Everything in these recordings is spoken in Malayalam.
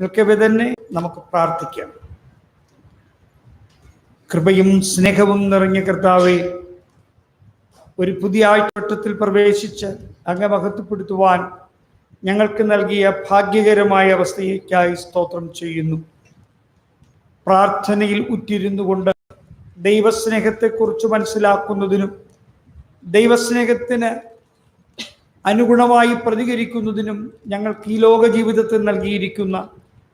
നിൽക്കവേ തന്നെ നമുക്ക് പ്രാർത്ഥിക്കാം. കൃപയും സ്നേഹവും നിറഞ്ഞ കർത്താവേ, ഒരു പുതിയ ആഴ്ചവട്ടത്തിൽ പ്രവേശിച്ച് അങ്ങ് മഹത്വപ്പെടുത്തുവാൻ ഞങ്ങൾക്ക് നൽകിയ ഭാഗ്യകരമായ അവസ്ഥയ്ക്കായി സ്തോത്രം ചെയ്യുന്നു. പ്രാർത്ഥനയിൽ ഉറ്റിരുന്നു കൊണ്ട് ദൈവസ്നേഹത്തെക്കുറിച്ച് മനസ്സിലാക്കുന്നതിനും ദൈവസ്നേഹത്തിന് അനുഗുണമായി പ്രതികരിക്കുന്നതിനും ഞങ്ങൾക്ക് ഈ ലോക ജീവിതത്തിൽ നൽകിയിരിക്കുന്ന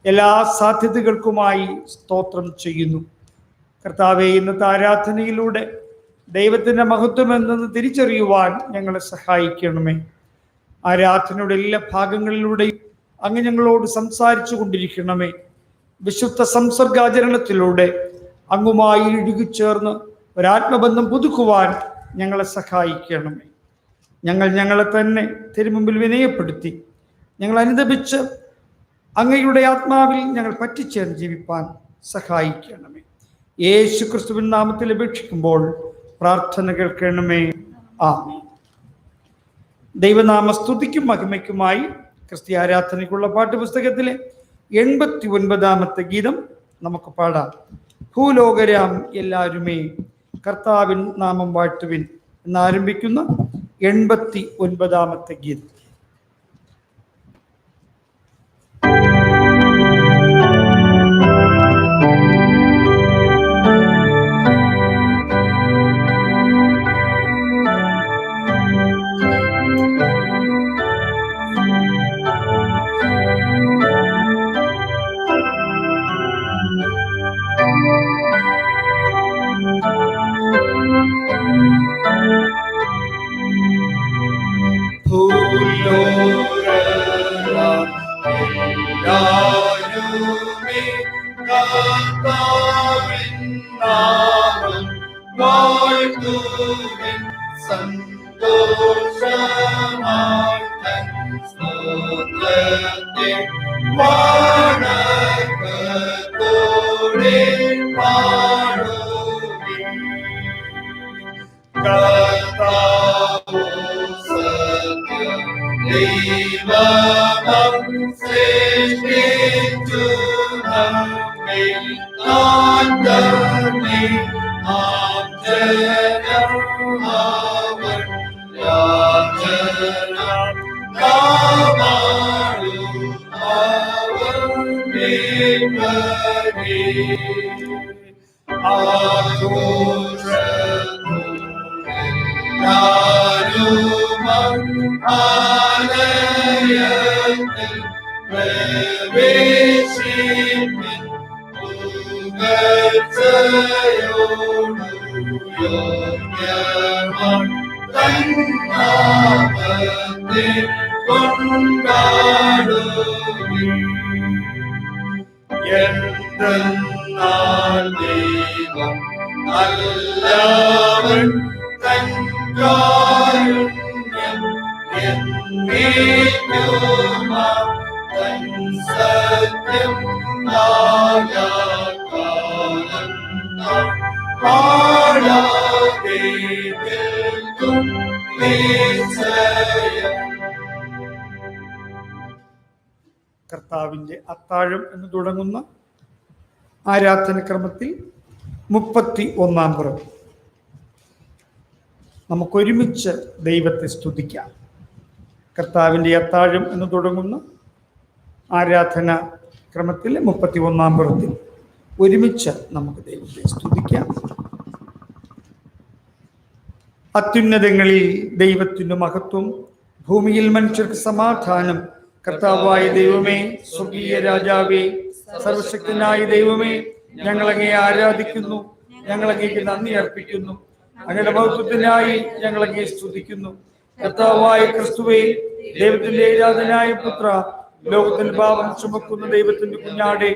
എല്ലാ സാധ്യതകൾക്കുമായി സ്തോത്രം ചെയ്യുന്നു. കർത്താവേ, ഇന്നത്തെ ആരാധനയിലൂടെ ദൈവത്തിൻ്റെ മഹത്വം എന്തെന്ന് തിരിച്ചറിയുവാൻ ഞങ്ങളെ സഹായിക്കണമേ. ആരാധനയുടെ എല്ലാ ഭാഗങ്ങളിലൂടെയും അങ്ങ് ഞങ്ങളോട് സംസാരിച്ചു കൊണ്ടിരിക്കണമേ. വിശുദ്ധ സംസർഗാചരണത്തിലൂടെ അങ്ങുമായി ഇഴുകിച്ചേർന്ന് ഒരാത്മബന്ധം പുതുക്കുവാൻ ഞങ്ങളെ സഹായിക്കണമേ. ഞങ്ങളെ തന്നെ തിരുമുമ്പിൽ വിനയപ്പെടുത്തി ഞങ്ങൾ അനുദപിച്ച് അങ്ങയുടെ ആത്മാവിൽ ഞങ്ങൾ പറ്റിച്ചേർന്ന് ജീവിപ്പാൻ സഹായിക്കണമേ. യേശു ക്രിസ്തുവിൻ നാമത്തിൽ അപേക്ഷിക്കുമ്പോൾ പ്രാർത്ഥന കേൾക്കണമേ. ആമേൻ. ദൈവനാമ സ്തുതിക്കും മഹിമയ്ക്കുമായി ക്രിസ്തീയ ആരാധനയ്ക്കുള്ള പാഠ്യപുസ്തകത്തിലെ 89ാമത്തെ ഗീതം നമുക്ക് പാടാം. ഭൂലോകരാം എല്ലാരുമേ കർത്താവിൻ നാമം വാഴ്ത്തുവിൻ എന്നാരംഭിക്കുന്ന 89ാമത്തെ ഗീതം. കർത്താവിൻ്റെ അത്താഴം എന്ന് തുടങ്ങുന്ന ആരാധനക്രമത്തിൽ 31ാം പുറം നമുക്കൊരുമിച്ച് ദൈവത്തെ സ്തുതിക്കാം. കർത്താവിൻ്റെ അത്താഴം എന്ന് തുടങ്ങുന്ന ആരാധന ക്രമത്തിൽ 31ാം പുറത്തിൽ ഒരുമിച്ച് നമുക്ക് ദൈവത്തെ സ്തുതിക്കാം. അത്യുന്നതങ്ങളിൽ ദൈവത്തിൻ്റെ മഹത്വം, ഭൂമിയിൽ മനുഷ്യർക്ക് സമാധാനം. കർത്താവായ ദൈവമേ, സ്വർഗീയ രാജാവേ, സർവശക്തനായ ദൈവമേ, ഞങ്ങളങ്ങേ ആരാധിക്കുന്നു, ഞങ്ങളങ്ങേക്ക് നന്ദി അർപ്പിക്കുന്നു. അങ്ങയുടെ മഹത്വത്തിനായി ഞങ്ങളങ്ങേ സ്തുതിക്കുന്നു. കർത്താവായ ക്രിസ്തുവേ, ദൈവത്തിന്റെ ഏകജാതനായ പുത്ര, ലോകത്തിന്റെ പാപം ചുമക്കുന്ന ദൈവത്തിന്റെ കുഞ്ഞാടെ,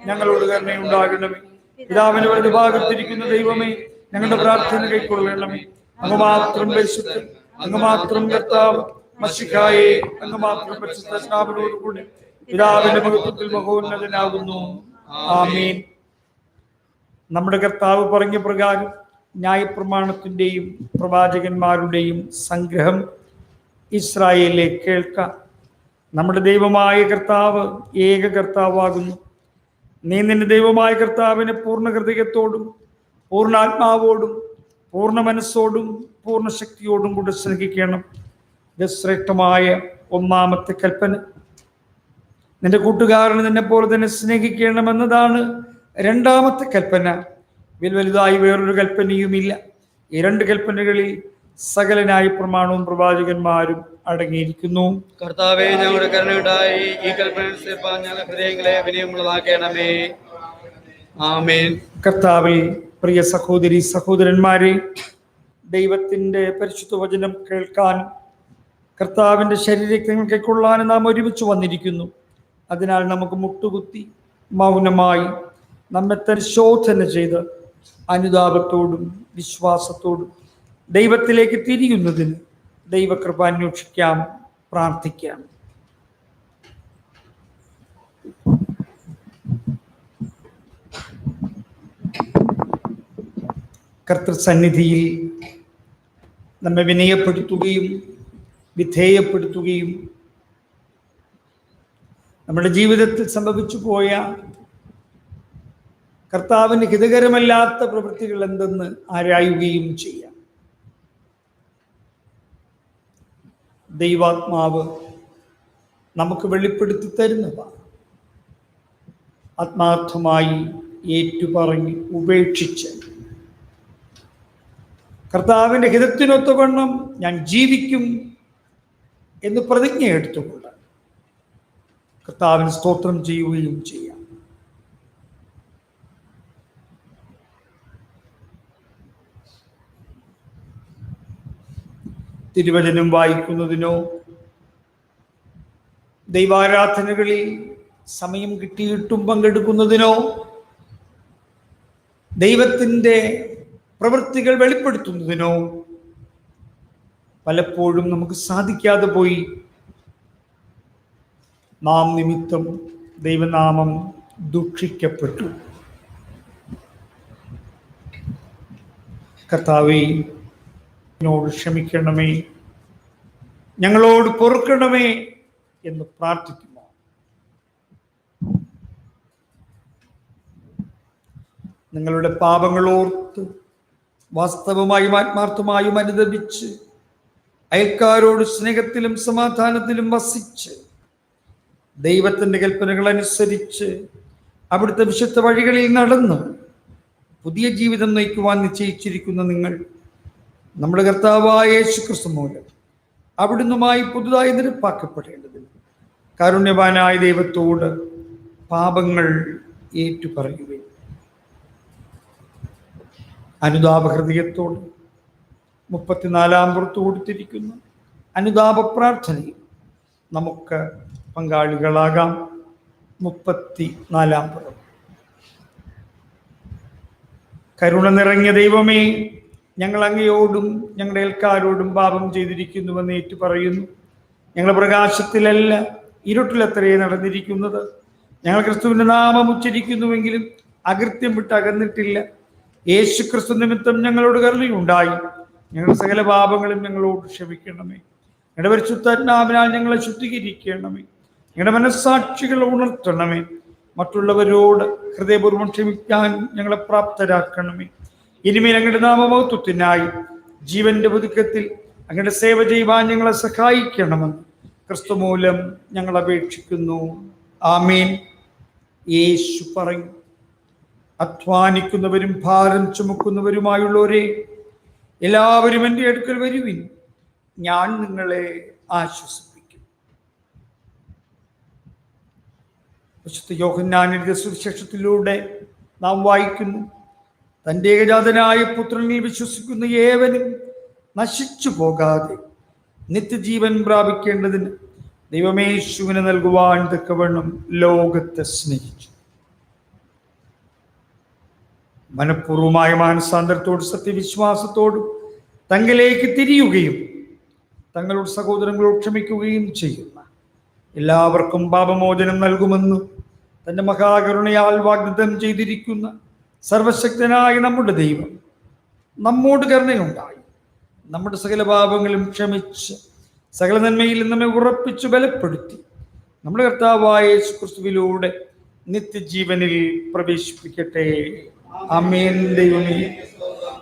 ഞങ്ങളോട് കരുണയുണ്ടാകണമേ. പിതാവിന്റെ വലതു ഭാഗത്തിരിക്കുന്ന ദൈവമേ, ഞങ്ങളുടെ പ്രാർത്ഥന കൈക്കൊള്ളണമേ. അങ്ങ് മാത്രം പരിശുദ്ധൻ, അങ്ങ് മാത്രം കർത്താവ്, മശിഹായേ, അങ്ങ് മാത്രം പരിശുദ്ധാത്മാവിനോടുകൂടി പിതാവിന്റെ മഹത്വത്തിൽ മഹോന്നതനാകുന്നു. ആമേൻ. നമ്മുടെ കർത്താവ് പറഞ്ഞ പ്രകാരം ന്യായപ്രമാണത്തിൻ്റെയും പ്രവാചകന്മാരുടെയും സംഗ്രഹം ഇസ്രായേലിലെ കേൾക്കാം. നമ്മുടെ ദൈവമായ കർത്താവ് ഏക കർത്താവാകുന്നു. നീ നിന്റെ ദൈവമായ കർത്താവിനെ പൂർണ്ണ ഹൃദയത്തോടും പൂർണ്ണാത്മാവോടും പൂർണ്ണ മനസ്സോടും പൂർണ്ണ ശക്തിയോടും കൂടെ സ്നേഹിക്കണം. ഇത് ശ്രേഷ്ഠമായ ഒന്നാമത്തെ കൽപ്പന. നിന്റെ കൂട്ടുകാരന് നിന്നെ പോലെ തന്നെ സ്നേഹിക്കണമെന്നതാണ് രണ്ടാമത്തെ കൽപ്പന. വലുതായി വേറൊരു കൽപ്പനയുമില്ല. ഈ രണ്ട് കൽപ്പനകളിൽ സകലനായ പ്രമാണവും പ്രവാചകന്മാരും അടങ്ങിയിരിക്കുന്നു. കർത്താവേ, ഞങ്ങളുടെ കരുണയുണ്ടായി ഈ കൽപ്പന ഞങ്ങളുടെ ഹൃദയങ്ങളെ വിനയമുള്ളതാക്കണമേ. ആമേൻ. കർത്താവിൽ പ്രിയ സഹോദരി സഹോദരന്മാരെ, ദൈവത്തിൻ്റെ പരിശുദ്ധ വചനം കേൾക്കാനും കർത്താവിൻ്റെ ശരീരങ്ങൾ കൈക്കൊള്ളാനും നാം ഒരുമിച്ച് വന്നിരിക്കുന്നു. അതിനാൽ നമുക്ക് മുട്ടുകുത്തി മൗനമായി നമ്മെ പരിശോധന ചെയ്ത് അനുതാപത്തോടും വിശ്വാസത്തോടും ദൈവത്തിലേക്ക് തിരിയുന്നതിന് ദൈവകൃപ അന്വേഷിക്കാം, പ്രാർത്ഥിക്കാം. കർത്തൃസന്നിധിയിൽ നമ്മെ വിനയപ്പെടുത്തുകയും വിധേയപ്പെടുത്തുകയും നമ്മുടെ ജീവിതത്തിൽ സംഭവിച്ചു പോയ കർത്താവിന് ഹിതകരമല്ലാത്ത പ്രവൃത്തികൾ എന്തെന്ന് ആരായുകയും ചെയ്യാം. ദൈവാത്മാവ് നമുക്ക് വെളിപ്പെടുത്തി തരുന്നവ ആത്മാർത്ഥമായി ഏറ്റുപറഞ്ഞ് ഉപേക്ഷിച്ച് കർത്താവിൻ്റെ ഹിതത്തിനൊത്തവണ്ണം ഞാൻ ജീവിക്കും എന്ന് പ്രതിജ്ഞ എടുത്തുകൊണ്ട് കർത്താവിന് സ്തോത്രം ചെയ്യുകയും ചെയ്യാം. തിരുവചനം വായിക്കുന്നതിനോ ദൈവാരാധനകളിൽ സമയം കിട്ടിയിട്ടും പങ്കെടുക്കുന്നതിനോ ദൈവത്തിൻ്റെ പ്രവൃത്തികൾ വെളിപ്പെടുത്തുന്നതിനോ പലപ്പോഴും നമുക്ക് സാധിക്കാതെ പോയി. നാം നിമിത്തം ദൈവനാമം ദുഷിക്കപ്പെട്ടു. കർത്താവേ, എന്നോട് ക്ഷമിക്കണമേ, ഞങ്ങളോട് പൊറുക്കണമേ എന്ന് പ്രാർത്ഥിക്കുമോ? നിങ്ങളുടെ പാപങ്ങളോർത്ത് വാസ്തവമായും ആത്മാർത്ഥമായും അനുദപിച്ച് അയൽക്കാരോട് സ്നേഹത്തിലും സമാധാനത്തിലും വസിച്ച് ദൈവത്തിൻ്റെ കൽപ്പനകൾ അനുസരിച്ച് അവിടുത്തെ വിശുദ്ധ വഴികളിൽ നടന്ന് പുതിയ ജീവിതം നയിക്കുവാൻ നിശ്ചയിച്ചിരിക്കുന്ന നിങ്ങൾ നമ്മുടെ കർത്താവായ യേശുക്രിസ്തു മൂലം അവിടുന്നുമായി പുതുതായി നിരപ്പാക്കപ്പെടേണ്ടതിന് കാരുണ്യവാനായ ദൈവത്തോട് പാപങ്ങൾ ഏറ്റുപറയുകയും അനുതാപ ഹൃദയത്തോട് 34 പുറത്ത് കൊടുത്തിരിക്കുന്ന അനുതാപ പ്രാർത്ഥനയിൽ നമുക്ക് പങ്കാളികളാകാം. 34 പുറം. കരുണ നിറഞ്ഞ ദൈവമേ, ഞങ്ങൾ അങ്ങയോടും ഞങ്ങളുടെ അയൽക്കാരോടും പാപം ചെയ്തിരിക്കുന്നുവെന്ന് ഏറ്റു പറയുന്നു. ഞങ്ങൾ പ്രകാശത്തിലല്ല ഇരുട്ടിലത്രയേ നടന്നിരിക്കുന്നത്. ഞങ്ങൾ ക്രിസ്തുവിൻ്റെ നാമം ഉച്ചരിക്കുന്നുവെങ്കിലും അകൃത്യം വിട്ട് അകന്നിട്ടില്ല. യേശു ക്രിസ്തു നിമിത്തം ഞങ്ങളോട് കരുണയുണ്ടായി ഞങ്ങളുടെ സകല പാപങ്ങളും ഞങ്ങളോട് ക്ഷമിക്കണമേ. ഞങ്ങളുടെ പരിശുദ്ധാത്മാവിനാൽ ഞങ്ങളെ ശുദ്ധീകരിക്കണമേ. ഞങ്ങളുടെ മനസ്സാക്ഷികൾ ഉണർത്തണമേ. മറ്റുള്ളവരോട് ഹൃദയപൂർവ്വം ക്ഷമിക്കാൻ ഞങ്ങളെ പ്രാപ്തരാക്കണമേ. ഇനിമേൽ അങ്ങയുടെ നാമമഹത്വത്തിനായി ജീവന്റെ പുതുക്കത്തിൽ അങ്ങയുടെ സേവ ചെയ്യുവാൻ ഞങ്ങളെ സഹായിക്കണമെന്ന് ക്രിസ്തു മൂലം ഞങ്ങൾ അപേക്ഷിക്കുന്നു. ആമേൻ. യേശു പറഞ്ഞു, അധ്വാനിക്കുന്നവരും ഭാരം ചുമക്കുന്നവരുമായുള്ളവരെ എല്ലാവരും എൻ്റെ അടുക്കൽ വരുവിൻ, ഞാൻ നിങ്ങളെ ആശ്വസിപ്പിക്കും. വിശുദ്ധ യോഹന്നാൻ എഴുതിയ സുവിശേഷത്തിലൂടെ നാം വായിക്കുന്നു, തൻ്റെ ഏകജാതനായ പുത്രനിൽ വിശ്വസിക്കുന്ന ഏവനും നശിച്ചു പോകാതെ നിത്യജീവൻ പ്രാപിക്കേണ്ടതിന് ദൈവമേശുവിനെ നൽകുവാൻ തക്കവണ്ണം ലോകത്തെ സ്നേഹിച്ചു. മനഃപൂർവമായ മാനസാന്തരത്തോടും സത്യവിശ്വാസത്തോടും തങ്ങളിലേക്ക് തിരിയുകയും തങ്ങളുടെ സഹോദരങ്ങളോട് ക്ഷമിക്കുകയും ചെയ്യുന്ന എല്ലാവർക്കും പാപമോചനം നൽകുമെന്ന് തൻ്റെ മഹാകരുണയാൽ വാഗ്ദത്തം ചെയ്തിരിക്കുന്ന സർവശക്തനായ നമ്മുടെ ദൈവം നമ്മോട് കരുണയുണ്ടായി നമ്മുടെ സകല പാപങ്ങളും ക്ഷമിച്ച് സകല നന്മയിൽ നമ്മെ ഉറപ്പിച്ച് ബലപ്പെടുത്തി നമ്മുടെ കർത്താവായ യേശു ക്രിസ്തുവിലൂടെ നിത്യജീവനിൽ പ്രവേശിപ്പിക്കട്ടെ. ആമേൻ. ദൈവമേ,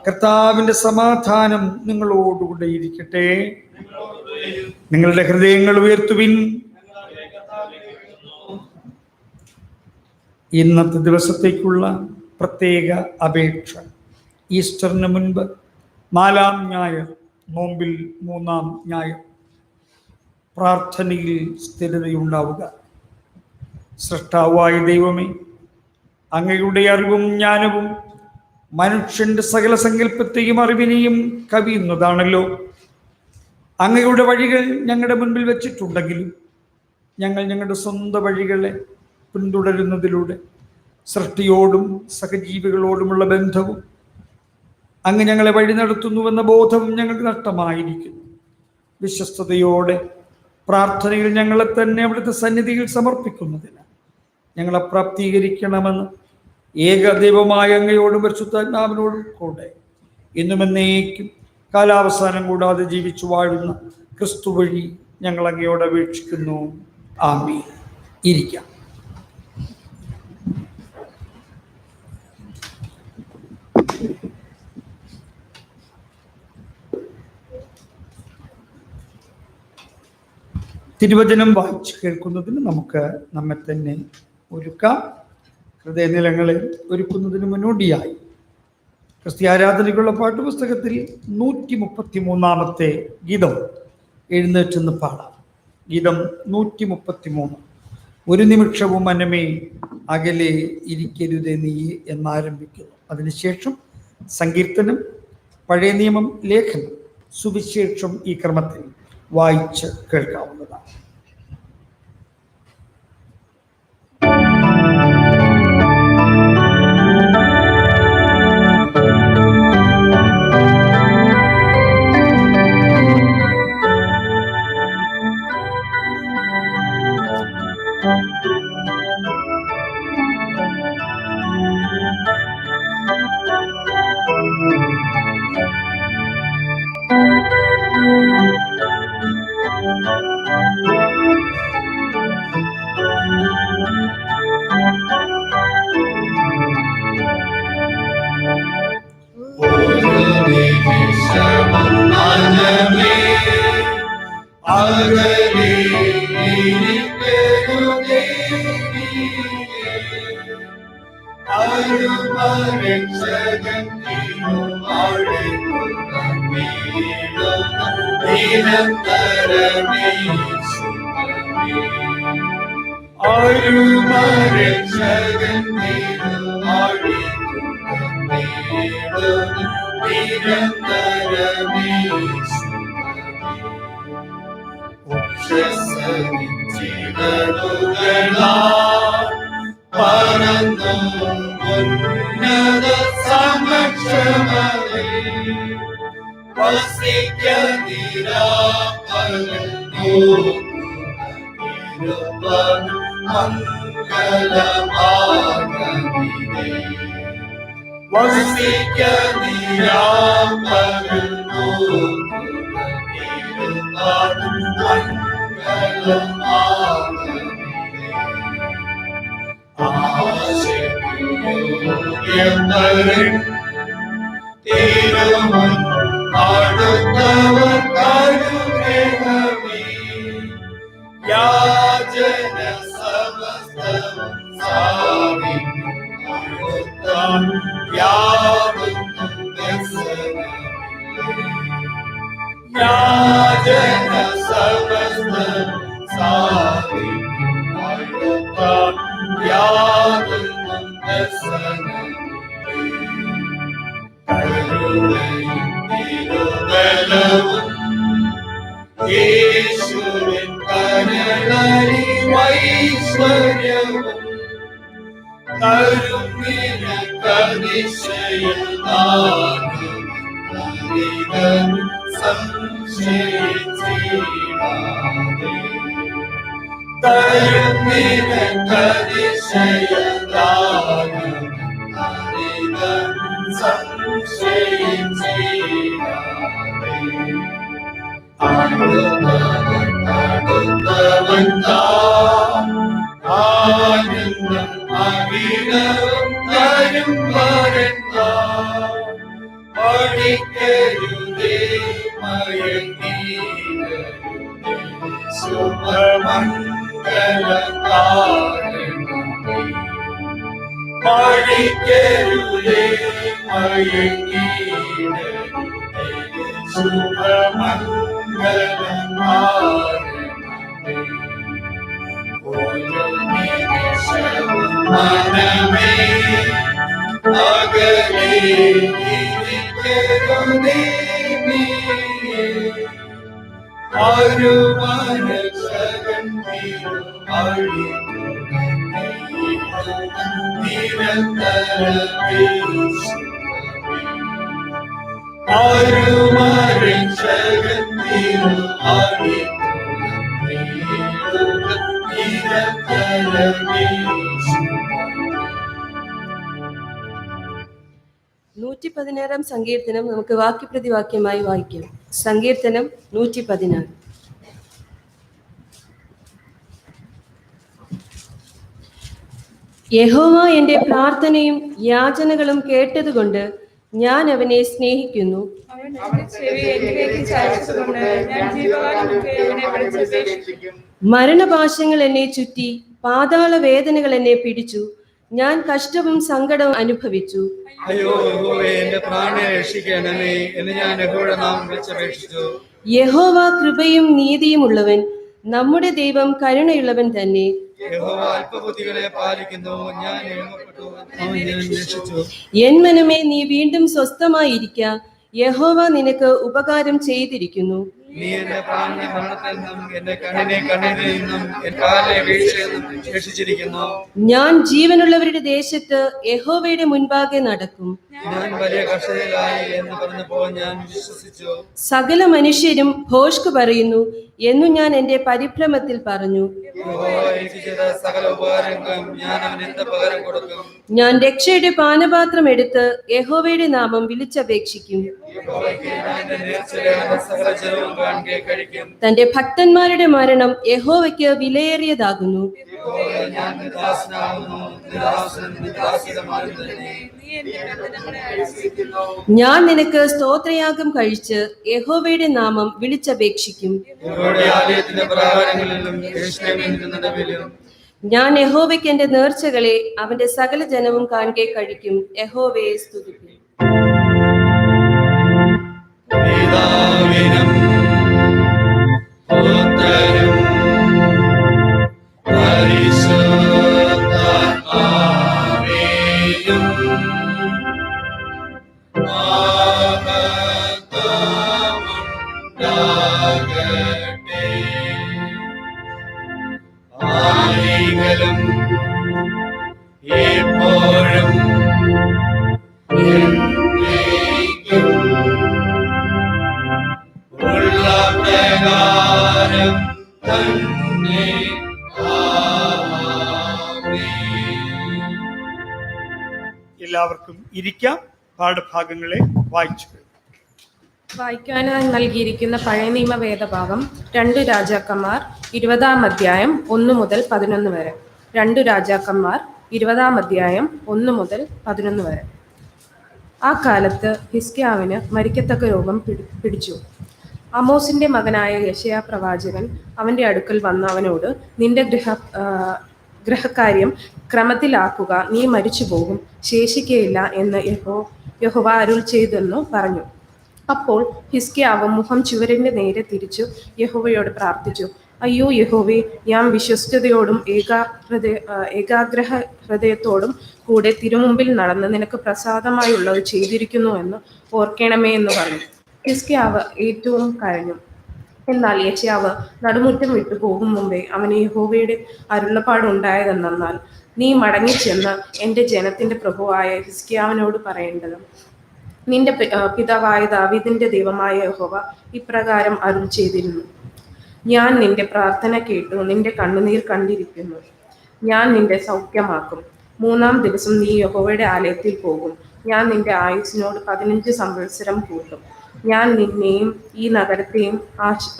കർത്താവിന്റെ സമാധാനം നിങ്ങളോടുകൂടെ ഇരിക്കട്ടെ. നിങ്ങളുടെ ഹൃദയങ്ങൾ ഉയർത്തുവിൻ. ഇന്നത്തെ ദിവസത്തേക്കുള്ള പ്രത്യേക അപേക്ഷ. ഈസ്റ്ററിന് മുൻപ് 4-ാം ഞായർ, നോമ്പിൽ 3-ാം ഞായർ, പ്രാർത്ഥനയിൽ സ്ഥിരതയുണ്ടാവുക. സൃഷ്ടാവായ ദൈവമേ, അങ്ങയുടെ അറിവും ജ്ഞാനവും മനുഷ്യന്റെ സകല സങ്കല്പത്തെയും അറിവിനെയും കവിയുന്നതാണല്ലോ. അങ്ങയുടെ വഴികൾ ഞങ്ങളുടെ മുൻപിൽ വെച്ചിട്ടുണ്ടെങ്കിലും ഞങ്ങൾ ഞങ്ങളുടെ സ്വന്തം വഴികളെ പിന്തുടരുന്നതിലൂടെ സൃഷ്ടിയോടും സഹജീവികളോടുമുള്ള ബന്ധവും അങ്ങ് ഞങ്ങളെ വഴി നടത്തുന്നുവെന്ന ബോധവും ഞങ്ങൾക്ക് നഷ്ടമായിരിക്കുന്നു. വിശ്വസ്തയോടെ പ്രാർത്ഥനയിൽ ഞങ്ങളെ തന്നെ അവിടുത്തെ സന്നിധിയിൽ സമർപ്പിക്കുന്നതിന് ഞങ്ങളെ പ്രാപ്തീകരിക്കണമെന്ന് ഏകദൈവമായ അങ്ങയോടും പരിശുദ്ധാത്മാവിനോടും കൂടെ ഇന്നും എന്നേക്കും കാലാവസാനം കൂടാതെ ജീവിച്ചു വാഴുന്ന ക്രിസ്തു വഴി ഞങ്ങൾ അങ്ങയോട് അപേക്ഷിക്കുന്നു. ആമീൻ. ഇരിക്കാം. തിരുവചനം വായിച്ച് കേൾക്കുന്നതിന് നമുക്ക് നമ്മെ തന്നെ ഒരുക്കാം. ഹൃദയനിലങ്ങളെ ഒരുക്കുന്നതിന് മുന്നോടിയായി ക്രിസ്ത്യാരാധനയ്ക്കുള്ള പാട്ടുപുസ്തകത്തിൽ 133-ാമത്തെ ഗീതം എഴുന്നേറ്റെന്ന് പാടാം. ഗീതം 133. ഒരു നിമിഷവും മനമേ അകലെ ഇരിക്കരുതേ നീ എന്നാരംഭിക്കുന്നു. അതിനുശേഷം സങ്കീർത്തനം, പഴയ നിയമം, ലേഖനം, സുവിശേഷം ഈ ക്രമത്തിൽ വായിച്ച് കേൾക്കാവുന്നതാണ്. ആനന്ദം അവിടവും തരും വരന്മാർ പഠിക്കരുതേ മയങ്ങീരരുതേ ശുഭമംഗളകാരണമേ പഠിക്കരുതേ മയങ്ങീരരുതേ ശുഭമംഗളകാരണമേ ഓരോ നിമിഷവും മനമേ അകലെ ഇരിക്കരുതേ നീ. അരുമരക്ഷകൻ നിരന്തരമേ അരുമരക്ഷകൻ നിരന്തരമേ 116 സങ്കീർത്തനം നമുക്ക് വാക്യപ്രതിവാക്യമായി വായിക്കാം. സങ്കീർത്തനം 116. യഹോവ എൻ്റെ പ്രാർത്ഥനയും യാചനകളും കേട്ടതുകൊണ്ട് ഞാൻ അവനെ സ്നേഹിക്കുന്നു. മരണപാശങ്ങൾ എന്നെ ചുറ്റി, പാതാള വേദനകൾ എന്നെ പിടിച്ചു. ഞാൻ കഷ്ടവും സങ്കടവും അനുഭവിച്ചു. അയ്യോ യഹോവേ, എന്റെ പ്രാണനെ രക്ഷിക്കണമേ എന്ന് ഞാൻ യഹോവയുടെ നാമം വിളിച്ചപേക്ഷിച്ചു. യഹോവ കൃപയും നീതിയും ഉള്ളവൻ, നമ്മുടെ ദൈവം കരുണയുള്ളവൻ തന്നെ. യഹോവ അല്പബുദ്ധികളെ പാലിക്കുന്നു. ഞാൻ എളിമപ്പെട്ടു, അവൻ ഞാൻ രക്ഷിച്ചു. എൻ മനമേ, നീ വീണ്ടും സ്വസ്ഥമായിരിക്ക. യഹോവ നിനക്ക് ഉപകാരം ചെയ്തിരിക്കുന്നു. നീ എന്റെ പ്രാണനെ മരണത്തിൽ നിന്നും എന്റെ കണ്ണിനെ കണ്ണീരിൽ നിന്നും എന്റെ കാലിനെ വീഴ്ചയിൽ നിന്നും രക്ഷിച്ചിരിക്കുന്നു. ഞാൻ ജീവനുള്ളവരുടെ ദേശത്ത് യഹോവയുടെ മുൻപാകെ നടക്കും. ഞാൻ വലിയ കഷ്ടതയിലായി എന്ന് പറഞ്ഞപ്പോൾ ഞാൻ വിശ്വസിച്ചു. സകല മനുഷ്യരും ഭോഷ്ക് പറയുന്നു എന്നു ഞാൻ എന്റെ പരിഭ്രമത്തിൽ പറഞ്ഞു. യഹോവ എനിക്ക് ചെയ്ത സകല ഉപകാരങ്ങൾക്കും ഞാൻ അവന് എന്ത് പകരം കൊടുക്കും? ഞാൻ രക്ഷയുടെ പാനപാത്രം എടുത്ത് യഹോവയുടെ നാമം വിളിച്ചപേക്ഷിക്കും. യഹോവയ്ക്ക് ഞാൻ എന്റെ നേർച്ചയിലെ സകല ജലവും കാൺകെ കഴിക്കും. തന്റെ ഭക്തന്മാരുടെ മരണം യഹോവയ്ക്ക് വിലയേറിയതാകുന്നു. യഹോവേ, ഞാൻ നിദാസനാകുന്നു, നിദാസനും നിദാസിതമാരും തന്നെ. ഞാൻ നിനക്ക് സ്തോത്രയാഗം കഴിച്ച് യഹോവയുടെ നാമം വിളിച്ചപേക്ഷിക്കും. യഹോവയുടെ ആലയത്തിന്റെ പ്രാകാരങ്ങളിലും യെരൂശലേമിന്റെ നടുവിലും ഞാൻ യഹോവയ്ക്ക് എന്റെ നേർച്ചകളെ അവന്റെ സകല ജനവും കാൺകെ കഴിക്കും. യഹോവയെ സ്തുതിക്കും. പിതാവിനും പുത്രനും പരിശുദ്ധാത്മാവിനും മഹത്വമുണ്ടാകട്ടെ. ആദിയിലും എപ്പോഴും എന്നേക്കും ഉള്ള പ്രകാരം തന്നെ. ആമേൻ. എല്ലാവർക്കും ഇരിക്കാം. പാഠഭാഗങ്ങളെ വായിച്ചു. വായിക്കാനായി നൽകിയിരിക്കുന്ന പഴയ നിയമ വേദഭാഗം 2 രാജാക്കന്മാർ 20-ാം അധ്യായം 1 മുതൽ 11 വരെ. 2 രാജാക്കന്മാർ 20-ാം അധ്യായം 1 മുതൽ 11 വരെ. ആ കാലത്ത് ഹിസ്കിയാവിന് മരിക്കത്തക്ക രോഗം പിടിച്ചു. അമോസിന്റെ മകനായ യെശയ്യാ പ്രവാചകൻ അവന്റെ അടുക്കൽ വന്ന് അവനോട്, നിന്റെ ഗ്രഹകാര്യം ക്രമത്തിലാക്കുക, നീ മരിച്ചു പോകും, ശേഷിക്കയില്ല എന്ന് യഹോവ അരുൾ ചെയ്തെന്നു പറഞ്ഞു. അപ്പോൾ ഹിസ്കിയാവ് മുഖം ചുവരിന്റെ നേരെ തിരിച്ചു യഹോവയോട് പ്രാർത്ഥിച്ചു. അയ്യോ യഹോവേ, ഞാൻ വിശ്വസ്തയോടും ഏകാഗ്രഹ ഹൃദയത്തോടും കൂടെ തിരുമുമ്പിൽ നടന്ന് നിനക്ക് പ്രസാദമായുള്ളത് ചെയ്തിരിക്കുന്നു എന്ന് ഓർക്കണമേ എന്ന് പറഞ്ഞു. ഹിസ്കിയാവ് ഏറ്റവും കരഞ്ഞു. എന്നാൽ യെശയ്യാവ് നടുമുറ്റം വിട്ടു പോകും മുമ്പേ അവന് യഹോവയുടെ അരുളപ്പാടുണ്ടായതെന്നാൽ, നീ മടങ്ങിച്ചെന്ന് എൻ്റെ ജനത്തിന്റെ പ്രഭുവായ ഹിസ്കിയാവിനോട് പറയേണ്ടത്, നിന്റെ പിതാവായ ദാവീദിന്റെ ദൈവമായ യഹോവ ഇപ്രകാരം അരുൾ ചെയ്തിരുന്നു, ഞാൻ നിന്റെ പ്രാർത്ഥന കേട്ടു, നിന്റെ കണ്ണുനീർ കണ്ടിരിക്കുന്നു. ഞാൻ നിന്റെ സൗഖ്യമാക്കും. 3-ാം ദിവസം നീ യഹോവയുടെ ആലയത്തിൽ പോകും. ഞാൻ നിന്റെ ആയുസ്സിനോട് 15 സംവത്സരം കൂട്ടും. ഞാൻ നിന്നെയും ഈ നഗരത്തെയും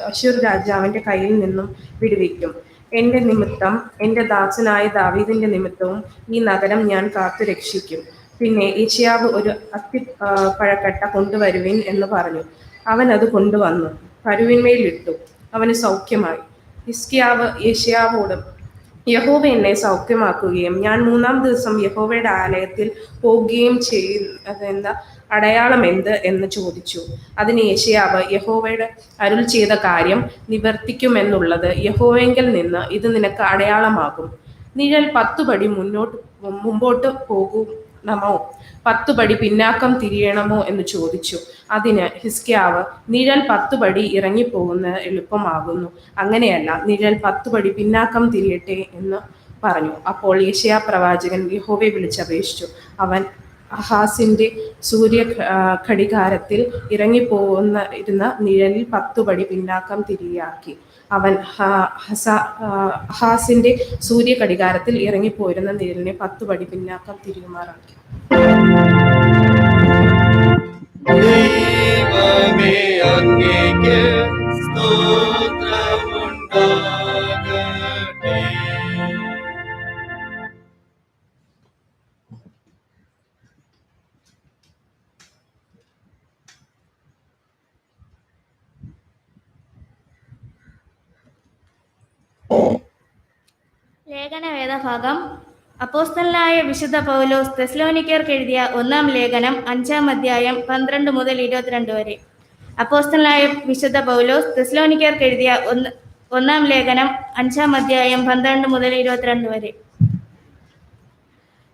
അശ്ശൂർ രാജാവിന്റെ കയ്യിൽ നിന്നും വിടുവിക്കും. എന്റെ നിമിത്തം, എന്റെ ദാസനായ ദാവീദിന്റെ നിമിത്തവും ഈ നഗരം ഞാൻ കാത്തു രക്ഷിക്കും. പിന്നെ യെശയ്യാവ് ഒരു പഴക്കട്ട കൊണ്ടുവരുവിൻ എന്ന് പറഞ്ഞു. അവൻ അത് കൊണ്ടുവന്നു, കരുവിന്മേലിട്ടു. അവന് സൗഖ്യമായി. ഹിസ്കിയാവ് യെശയ്യാവോട്, യഹോവ എന്നെ സൗഖ്യമാക്കുകയും ഞാൻ 3-ാം ദിവസം യഹോവയുടെ ആലയത്തിൽ പോകുകയും ചെയ്യുന്നതെന്താ അടയാളം എന്ത് എന്ന് ചോദിച്ചു. അതിന് യെശയ്യാവ്, യഹോവയുടെ അരുൾ ചെയ്ത കാര്യം നിവർത്തിക്കുമെന്നുള്ളത് യഹോവയെങ്കിൽ നിന്ന് ഇത് നിനക്ക് അടയാളമാകും. നിഴൽ 10 പടി മുമ്പോട്ട് പോകുമോ 10 പടി പിന്നാക്കം തിരിയണമോ എന്ന് ചോദിച്ചു. അതിന് ഹിസ്കിയാവ്, നിഴൽ 10 പടി ഇറങ്ങിപ്പോകുന്നത് എളുപ്പമാകുന്നു, അങ്ങനെയല്ല, നിഴൽ 10 പടി പിന്നാക്കം തിരിയട്ടെ എന്ന് പറഞ്ഞു. അപ്പോൾ യെശയ്യാ പ്രവാചകൻ യഹോവയെ വിളിച്ചപേക്ഷിച്ചു. അവൻ അഹാസിന്റെ ഘടികാരത്തിൽ ഇറങ്ങിപ്പോകുന്ന നിഴലിൽ 10 പടി പിന്നാക്കം തിരിയാക്കി. അവൻ അഹാസിന്റെ ഘടികാരത്തിൽ ഇറങ്ങിപ്പോയിരുന്ന നിഴലിനെ 10 പടി പിന്നാക്കം തിരിയുമാറാക്കി. ദൈവമേ, അങ്ങേക്ക് സ്തോത്രമുണ്ടാകട്ടെ. ലേഖന വേദഭാഗം. അപ്പോസ്തലനായ വിശുദ്ധ പൗലോസ് തെസ്സലോനിക്കർക്ക് എഴുതിയ 1-ാം ലേഖനം 5-ാം അധ്യായം 12 മുതൽ 22 വരെ. അപ്പോസ്തലനായ വിശുദ്ധ പൗലോസ് തെസ്സലോനിക്കർക്ക് എഴുതിയ 1-ാം ലേഖനം 5-ാം അധ്യായം 12 മുതൽ 22 വരെ.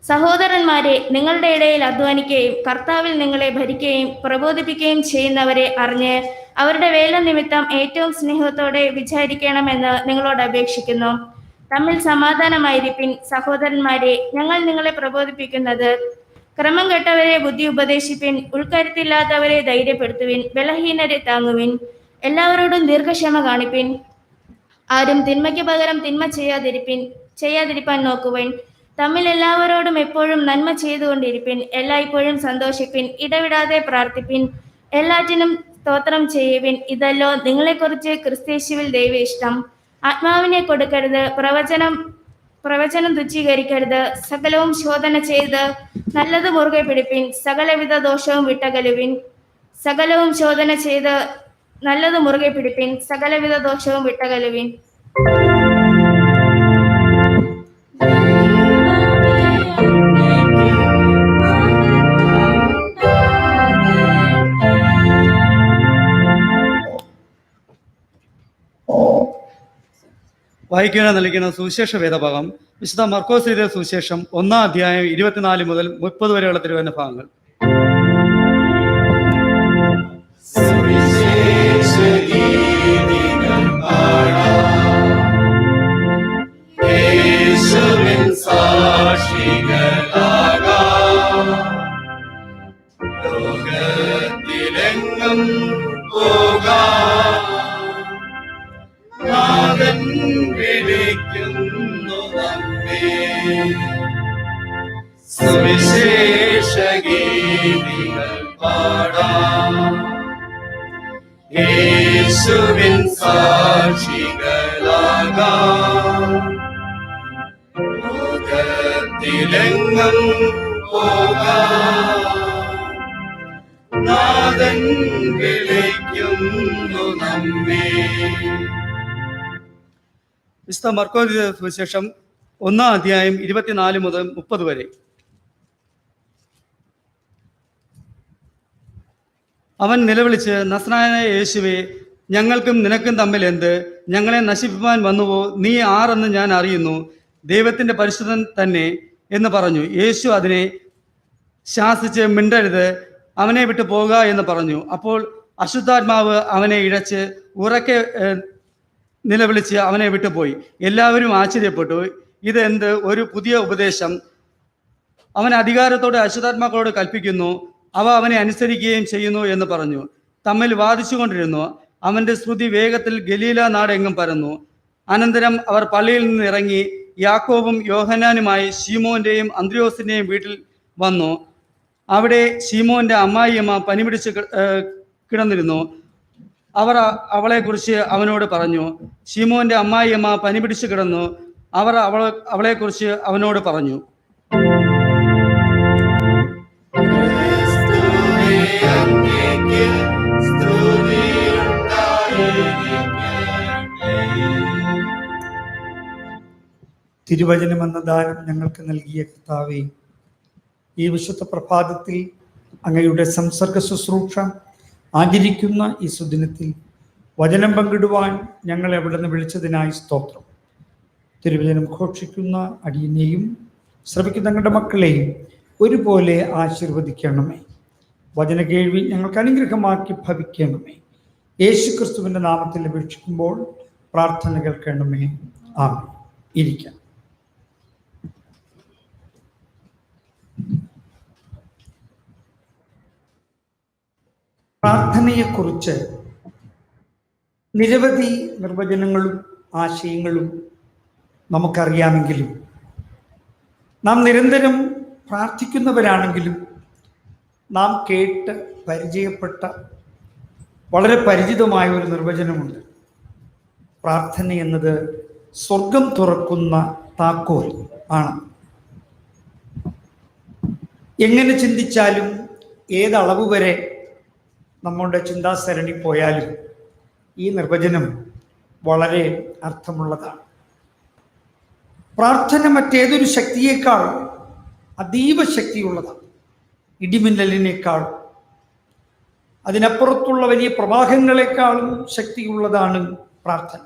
സഹോദരന്മാരെ, നിങ്ങളുടെ ഇടയിൽ അധ്വാനിക്കുകയും കർത്താവിൽ നിങ്ങളെ ഭരിക്കുകയും പ്രബോധിപ്പിക്കുകയും ചെയ്യുന്നവരെ അറിഞ്ഞ് അവരുടെ വേല നിമിത്തം ഏറ്റവും സ്നേഹത്തോടെ വിചാരിക്കണമെന്ന് നിങ്ങളോട് അപേക്ഷിക്കുന്നു. തമ്മിൽ സമാധാനമായിരിപ്പിൻ. സഹോദരന്മാരെ, ഞങ്ങൾ നിങ്ങളെ പ്രബോധിപ്പിക്കുന്നത്, ക്രമം കെട്ടവരെ ബുദ്ധി ഉപദേശിപ്പിൻ, ഉൾക്കരുത്തില്ലാത്തവരെ ധൈര്യപ്പെടുത്തുവിൻ, ബലഹീനരെ താങ്ങുവിൻ, എല്ലാവരോടും ദീർഘക്ഷമ കാണിപ്പിൻ. ആരും തിന്മയ്ക്ക് പകരം തിന്മ ചെയ്യാതിരിപ്പാൻ നോക്കുവിൻ. തമ്മിൽ എല്ലാവരോടും എപ്പോഴും നന്മ ചെയ്തുകൊണ്ടിരിപ്പിൻ. എല്ലായ്പ്പോഴും സന്തോഷിപ്പിൻ, ഇടവിടാതെ പ്രാർത്ഥിപ്പിൻ, എല്ലാറ്റിനും സ്തോത്രം ചെയ്യുവിൻ. ഇതല്ലോ നിങ്ങളെക്കുറിച്ച് ക്രിസ്തയേശുവിൽ ദൈവ ഇഷ്ടം. ആത്മാവിനെ കൊടുക്കരുത്, പ്രവചനം തുച്ഛീകരിക്കരുത്. സകലവും ശോധന ചെയ്ത് നല്ലത് മുറുകെ പിടിപ്പിൻ. സകലവിധ ദോഷവും വിട്ടകലുവിൻ. സകലവും ശോധന ചെയ്ത് നല്ലത് മുറുകെ പിടിപ്പിൻ. സകലവിധ ദോഷവും വിട്ടകലുവിൻ. വായിക്കാൻ നൽകുന്ന സുവിശേഷ വേദഭാഗം വിശുദ്ധ മർക്കോസ് എഴുതിയ സുവിശേഷം 1-ാം അധ്യായം 24 മുതൽ 30 വരെയുള്ള തിരുവചന ഭാഗങ്ങൾ. ലോകത്തിലെങ്ങും നാഥൻ വിളിക്കുന്നു നമ്മെ. സുവിശേഷ ഗീതികൾ പാടാം, യേശുവിൻ സാക്ഷികളാകാം. ലോകത്തിലെങ്ങും പോകാം, നാഥൻ വിളിക്കുന്നു നമ്മെ. വിശുദ്ധ മർക്കോസ് എഴുതിയ സുവിശേഷം 1-ാം അധ്യായം 24 മുതൽ 30 വരെ. അവൻ നിലവിളിച്ച്, നസ്രായനായ യേശുവേ, ഞങ്ങൾക്കും നിനക്കും തമ്മിൽ എന്ത്? ഞങ്ങളെ നശിപ്പിക്കാൻ വന്നുവോ? നീ ആരെന്ന് ഞാൻ അറിയുന്നു, ദൈവത്തിന്റെ പരിശുദ്ധൻ തന്നെ എന്ന് പറഞ്ഞു. യേശു അതിനെ ശാസിച്ച്, മിണ്ടരുത്, അവനെ വിട്ടു പോകുക എന്ന് പറഞ്ഞു. അപ്പോൾ അശുദ്ധാത്മാവ് അവനെ ഇഴച്ച് ഉറക്കെ നിലവിളിച്ച് അവനെ വിട്ടുപോയി. എല്ലാവരും ആശ്ചര്യപ്പെട്ടു. ഇതെന്ത് ഒരു പുതിയ ഉപദേശം! അവൻ അധികാരത്തോടെ അശുദ്ധാത്മാക്കളോട് കൽപ്പിക്കുന്നു, അവ അവനെ അനുസരിക്കുകയും ചെയ്യുന്നു എന്ന് പറഞ്ഞു. തമ്മിൽ വാദിച്ചുകൊണ്ടിരുന്നു. അവന്റെ ശ്രുതി വേഗത്തിൽ ഗലീല നാടെങ്ങും പരന്നു. അനന്തരം അവർ പള്ളിയിൽ നിന്ന് ഇറങ്ങി യാക്കോബും യോഹന്നാനുമായി ശീമോന്റെയും അന്ത്രയോസിന്റെയും വീട്ടിൽ വന്നു. അവിടെ ശീമോന്റെ അമ്മായിയമ്മ പനി പിടിച്ച് കിടന്നിരുന്നു. അവർ അവളെക്കുറിച്ച് അവനോട് പറഞ്ഞു. ശിമോന്റെ അമ്മായിയമ്മ പനി പിടിച്ചു കിടന്നു. അവർ അവളെക്കുറിച്ച് അവനോട് പറഞ്ഞു. ക്രിസ്തുവേ, അങ്ങേക്ക് സ്തുതിയുണ്ടായിരിക്കട്ടെ. തിരുവചനം എന്ന ദാനം ഞങ്ങൾക്ക് നൽകിയ കർത്താവേ, ഈ വിശുദ്ധ പ്രഭാതത്തിൽ അങ്ങയുടെ സംസർഗ ശുശ്രൂഷ ആചരിക്കുന്ന ഈ സുദിനത്തിൽ വചനം പങ്കിടുവാൻ ഞങ്ങളെ അവിടുന്ന് വിളിച്ചതിനായി സ്തോത്രം. തിരുവചനം ഘോഷിക്കുന്ന അടിയനെയും ശ്രമിക്കുന്ന ഞങ്ങളുടെ മക്കളെയും ഒരുപോലെ ആശീർവദിക്കണമേ. വചന കേൾവി ഞങ്ങൾക്ക് അനുഗ്രഹമാക്കി ഭവിക്കണമേ. യേശു ക്രിസ്തുവിൻ്റെ നാമത്തിൽ അപേക്ഷിക്കുമ്പോൾ പ്രാർത്ഥന കേൾക്കണമേ. ആമേൻ. ഇരിക്കാം. പ്രാർത്ഥനയെക്കുറിച്ച് നിരവധി നിർവചനങ്ങളും ആശയങ്ങളും നമുക്കറിയാമെങ്കിലും നാം നിരന്തരം പ്രാർത്ഥിക്കുന്നവരാണെങ്കിലും നാം കേട്ട് പരിചയപ്പെട്ട വളരെ പരിചിതമായ ഒരു നിർവചനമുണ്ട്. പ്രാർത്ഥന എന്നത് സ്വർഗം തുറക്കുന്ന താക്കോൽ ആണ്. എങ്ങനെ ചിന്തിച്ചാലും ഏതളവ് വരെ നമ്മുടെ ചിന്താസരണി പോയാലും ഈ നിർവചനം വളരെ അർത്ഥമുള്ളതാണ്. പ്രാർത്ഥന മറ്റേതൊരു ശക്തിയേക്കാൾ അതീവ ശക്തിയുള്ളതാണ്. ഇടിമിന്നലിനേക്കാൾ, അതിനപ്പുറത്തുള്ള വലിയ പ്രവാഹങ്ങളെക്കാളും ശക്തിയുള്ളതാണ് പ്രാർത്ഥന.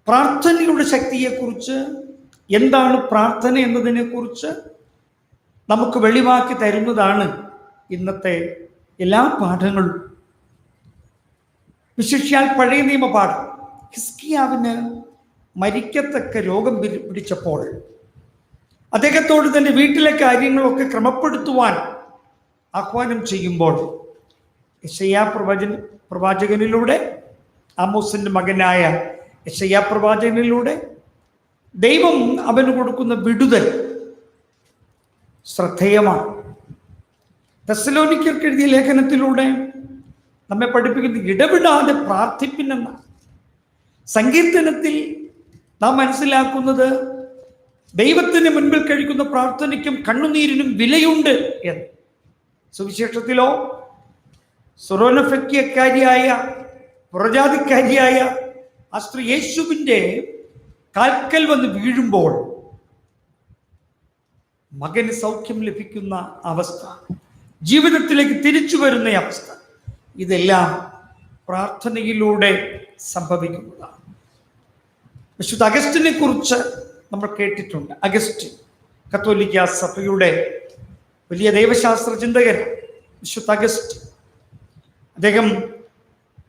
പ്രാർത്ഥനയുടെ ശക്തിയെക്കുറിച്ച്, എന്താണ് പ്രാർത്ഥന എന്നതിനെക്കുറിച്ച് നമുക്ക് വെളിവാക്കി തരുന്നതാണ് ഇന്നത്തെ എല്ലാ പാഠങ്ങളും. വിശേഷിയാൽ പഴയ നിയമ പാഠം. ഹിസ്കിയാവിന് മരിക്കത്തക്ക രോഗം പിടിച്ചപ്പോൾ അദ്ദേഹത്തോട് തൻ്റെ വീട്ടിലെ കാര്യങ്ങളൊക്കെ ക്രമപ്പെടുത്തുവാൻ ആഹ്വാനം ചെയ്യുമ്പോൾ യെശയ്യാ പ്രവാചകനിലൂടെ, ആമോസിൻ്റെ മകനായ യെശയ്യാ പ്രവാചകനിലൂടെ ദൈവം അവന് കൊടുക്കുന്ന വിടുതൽ ശ്രദ്ധേയമാണ്. തെസ്സലോനിക്കർക്ക് എഴുതിയ ലേഖനത്തിലൂടെ നമ്മെ പഠിപ്പിക്കുന്നത് ഇടപെടാതെ പ്രാർത്ഥിപ്പിനെന്നാണ്. സങ്കീർത്തനത്തിൽ നാം മനസ്സിലാക്കുന്നത് ദൈവത്തിന് മുൻപിൽ കഴിക്കുന്ന പ്രാർത്ഥനയ്ക്കും കണ്ണുനീരിനും വിലയുണ്ട് എന്ന്. സുവിശേഷത്തിലോ സൊറോനഫക്കാരിയായ പുറജാതിക്കാരിയായ ആ സ്ത്രീ യേശുവിൻ്റെ കാൽക്കൽ വന്ന് വീഴുമ്പോൾ മകന് സൗഖ്യം ലഭിക്കുന്ന അവസ്ഥ, ജീവിതത്തിലേക്ക് തിരിച്ചു വരുന്ന അവസ്ഥ, ഇതെല്ലാം പ്രാർത്ഥനയിലൂടെ സംഭവിക്കുന്നതാണ്. വിശുദ്ധ അഗസ്റ്റിനെ കുറിച്ച് നമ്മൾ കേട്ടിട്ടുണ്ട്. അഗസ്റ്റിൻ കത്തോലിക്ക സഭയുടെ വലിയ ദൈവശാസ്ത്ര ചിന്തകൻ. വിശുദ്ധ അഗസ്റ്റിൻ അദ്ദേഹം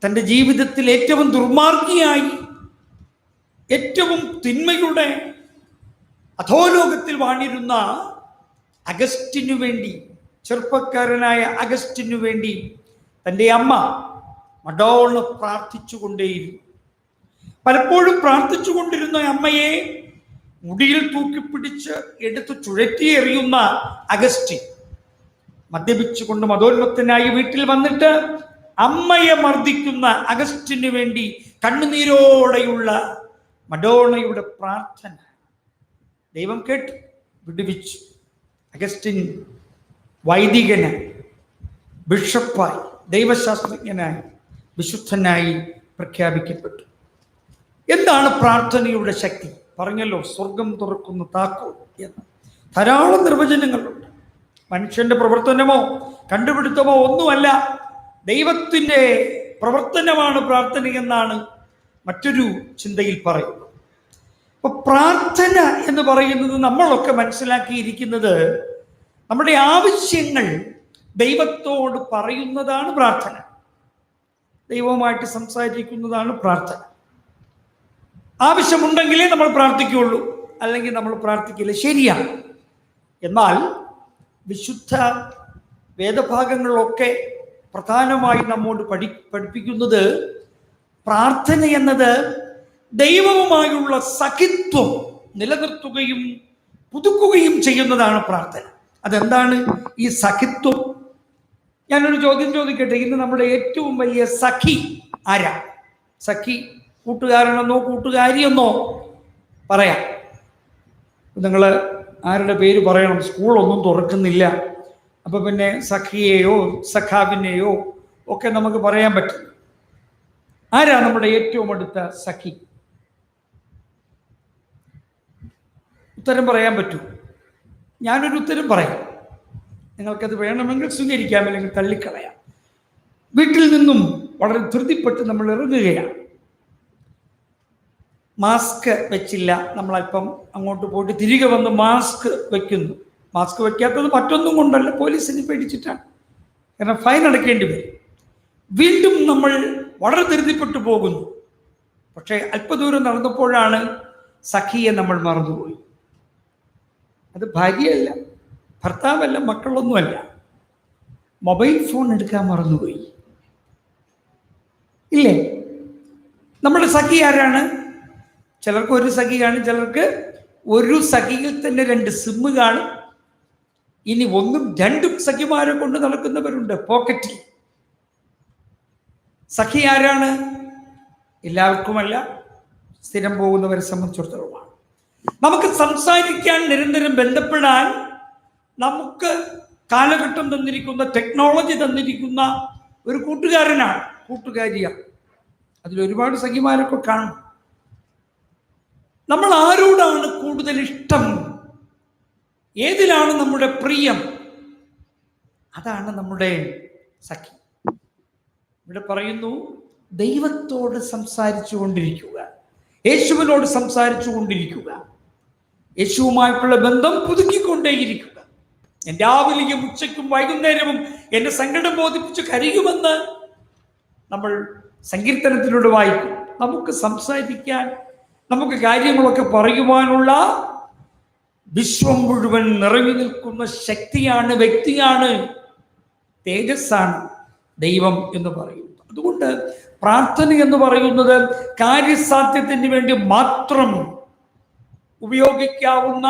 തൻ്റെ ജീവിതത്തിൽ ഏറ്റവും ദുർമാർഗിയായി, ഏറ്റവും തിന്മയുടെ അധോലോകത്തിൽ വാണിരുന്ന അഗസ്റ്റിനു വേണ്ടി, ചെറുപ്പക്കാരനായ അഗസ്റ്റിനു വേണ്ടി തൻ്റെ അമ്മ മഡോണ പ്രാർത്ഥിച്ചുകൊണ്ടേയിരുന്നു. പലപ്പോഴും പ്രാർത്ഥിച്ചുകൊണ്ടിരുന്ന അമ്മയെ മുടിയിൽ തൂക്കിപ്പിടിച്ച് എടുത്ത് ചുഴറ്റിയെറിയുന്ന അഗസ്റ്റിൻ മദ്യപിച്ചുകൊണ്ട് മതോന്മത്തനായി വീട്ടിൽ വന്നിട്ട് അമ്മയെ മർദ്ദിക്കുന്ന അഗസ്റ്റിനു വേണ്ടി കണ്ണുനീരോടെയുള്ള മഡോണയുടെ പ്രാർത്ഥന ദൈവം കേട്ടു, വിടുവിച്ചു. അഗസ്റ്റിൻ വൈദികനായി, ബിഷപ്പായി, ദൈവശാസ്ത്രജ്ഞനായി, വിശുദ്ധനായി പ്രഖ്യാപിക്കപ്പെട്ടു. എന്താണ് പ്രാർത്ഥനയുടെ ശക്തി? പറഞ്ഞല്ലോ, സ്വർഗം തുറക്കുന്ന താക്കോൽ എന്ന്. ധാരാളം നിർവചനങ്ങളുണ്ട്. മനുഷ്യന്റെ പ്രവർത്തനമോ കണ്ടുപിടുത്തമോ ഒന്നുമല്ല, ദൈവത്തിൻ്റെ പ്രവർത്തനമാണ് പ്രാർത്ഥന എന്നാണ് മറ്റൊരു ചിന്തയിൽ പറയുന്നത്. അപ്പൊ പ്രാർത്ഥന എന്ന് പറയുന്നത് നമ്മളൊക്കെ മനസ്സിലാക്കിയിരിക്കുന്നത് നമ്മുടെ ആവശ്യങ്ങൾ ദൈവത്തോട് പറയുന്നതാണ് പ്രാർത്ഥന. ദൈവവുമായിട്ട് സംസാരിക്കുന്നതാണ് പ്രാർത്ഥന. ആവശ്യമുണ്ടെങ്കിലേ നമ്മൾ പ്രാർത്ഥിക്കുകയുള്ളൂ, അല്ലെങ്കിൽ നമ്മൾ പ്രാർത്ഥിക്കില്ല. ശരിയാണ്. എന്നാൽ വിശുദ്ധ വേദഭാഗങ്ങളിലൊക്കെ പ്രധാനമായി നമ്മോട് പഠിപ്പിക്കുന്നത് പ്രാർത്ഥന എന്നത് ദൈവവുമായുള്ള സഖിത്വം നിലനിർത്തുകയും പുതുക്കുകയും ചെയ്യുന്നതാണ് പ്രാർത്ഥന. അതെന്താണ് ഈ സഖിത്വം? ഞാനൊരു ചോദ്യം ചോദിക്കട്ടെ, ഇന്ന് നമ്മുടെ ഏറ്റവും വലിയ സഖി ആരാ? സഖി കൂട്ടുകാരനെന്നോ കൂട്ടുകാരിയെന്നോ പറയാം. നിങ്ങൾ ആരുടെ പേര് പറയണം? സ്കൂളൊന്നും തുറക്കുന്നില്ല, അപ്പൊ പിന്നെ സഖിയെയോ സഖാവിനെയോ ഒക്കെ നമുക്ക് പറയാൻ പറ്റും. ആരാ നമ്മുടെ ഏറ്റവും അടുത്ത സഖി? ഉത്തരം പറയാൻ പറ്റൂ? ഞാനൊരു ഉത്തരം പറയാം, നിങ്ങൾക്കത് വേണമെങ്കിൽ സ്വീകരിക്കാം, അല്ലെങ്കിൽ തള്ളിക്കളയാം. വീട്ടിൽ നിന്നും വളരെ ധൃതിപ്പെട്ട് നമ്മൾ ഇറങ്ങുകയാണ്, മാസ്ക് വെച്ചില്ല, നമ്മളല്പം അങ്ങോട്ട് പോയിട്ട് തിരികെ വന്ന് മാസ്ക് വെക്കുന്നു. മാസ്ക് വെക്കാത്തത് മറ്റൊന്നും കൊണ്ടല്ല, പോലീസിനെ പേടിച്ചിട്ടാണ്, കാരണം ഫൈൻ അടയ്ക്കേണ്ടി വരും. വീണ്ടും നമ്മൾ വളരെ ധൃതിപ്പെട്ടു പോകുന്നു. പക്ഷേ അല്പദൂരം നടന്നപ്പോഴാണ് സഖിയെ നമ്മൾ മറന്നുപോയി. അത് ഭാര്യയല്ല, ഭർത്താവല്ല, മക്കളൊന്നുമല്ല, മൊബൈൽ ഫോൺ എടുക്കാൻ മറന്നുപോയി. ഇല്ലേ? നമ്മുടെ സഖി ആരാണ്? ചിലർക്ക് ഒരു സഖി കാണും, ചിലർക്ക് ഒരു സഖിയിൽ തന്നെ 2 സിമ്മ് കാണും. ഇനി 1ഉം 2ഉം സഖിമാരെ കൊണ്ട് നടക്കുന്നവരുണ്ട് പോക്കറ്റിൽ. സഖി ആരാണ്? എല്ലാവർക്കുമല്ല, സ്ഥിരം പോകുന്നവരെ സംബന്ധിച്ചിടത്തോളമാണ്. നമുക്ക് സംസാരിക്കാൻ, നിരന്തരം ബന്ധപ്പെടാൻ നമുക്ക് കാലഘട്ടം തന്നിരിക്കുന്ന, ടെക്നോളജി തന്നിരിക്കുന്ന ഒരു കൂട്ടുകാരനാണ്, കൂട്ടുകാരിയാണ്. അതിലൊരുപാട് സഖിമാരൊക്കെ കാണും. നമ്മൾ ആരോടാണ് കൂടുതൽ ഇഷ്ടം, ഏതിലാണ് നമ്മുടെ പ്രിയം, അതാണ് നമ്മുടെ സഖി. ഇവിടെ പറയുന്നു, ദൈവത്തോട് സംസാരിച്ചു കൊണ്ടിരിക്കുക, യേശുവിനോട് സംസാരിച്ചു കൊണ്ടിരിക്കുക, യേശുവുമായിട്ടുള്ള ബന്ധം പുതുക്കിക്കൊണ്ടേയിരിക്കുക. ഞാൻ രാവിലെയും ഉച്ചയ്ക്കും വൈകുന്നേരവും എന്റെ സങ്കടം ബോധിപ്പിച്ച് കരയുമെന്ന് നമ്മൾ സങ്കീർത്തനത്തിലൂടെ വായിക്കും. നമുക്ക് സംസാരിക്കാൻ, നമുക്ക് കാര്യങ്ങളൊക്കെ പറയുവാനുള്ള വിശ്വം മുഴുവൻ നിറഞ്ഞു നിൽക്കുന്ന ശക്തിയാണ്, വ്യക്തിയാണ്, തേജസ്സാണ് ദൈവം എന്ന് പറയുന്നത്. അതുകൊണ്ട് പ്രാർത്ഥന എന്ന് പറയുന്നത് കാര്യസാധ്യത്തിന് വേണ്ടി മാത്രം ഉപയോഗിക്കാവുന്ന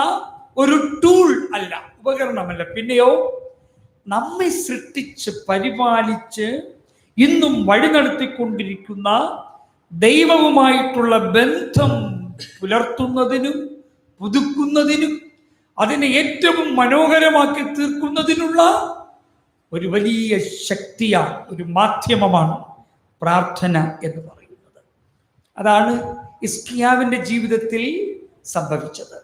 ഒരു ടൂൾ അല്ല, ഉപകരണമല്ല. പിന്നെയോ നമ്മെ സൃഷ്ടിച്ച് പരിപാലിച്ച് ഇന്നും വഴി നടത്തിക്കൊണ്ടിരിക്കുന്ന ദൈവവുമായിട്ടുള്ള ബന്ധം പുലർത്തുന്നതിനും പുതുക്കുന്നതിനും അതിനെ ഏറ്റവും മനോഹരമാക്കി തീർക്കുന്നതിനുള്ള ഒരു വലിയ ശക്തിയാണ്, ഒരു മാധ്യമമാണ് പ്രാർത്ഥന എന്ന് പറയുന്നത്. അതാണ് ഹിസ്കിയാവിന്റെ ജീവിതത്തിൽ സംഭവിച്ചത്.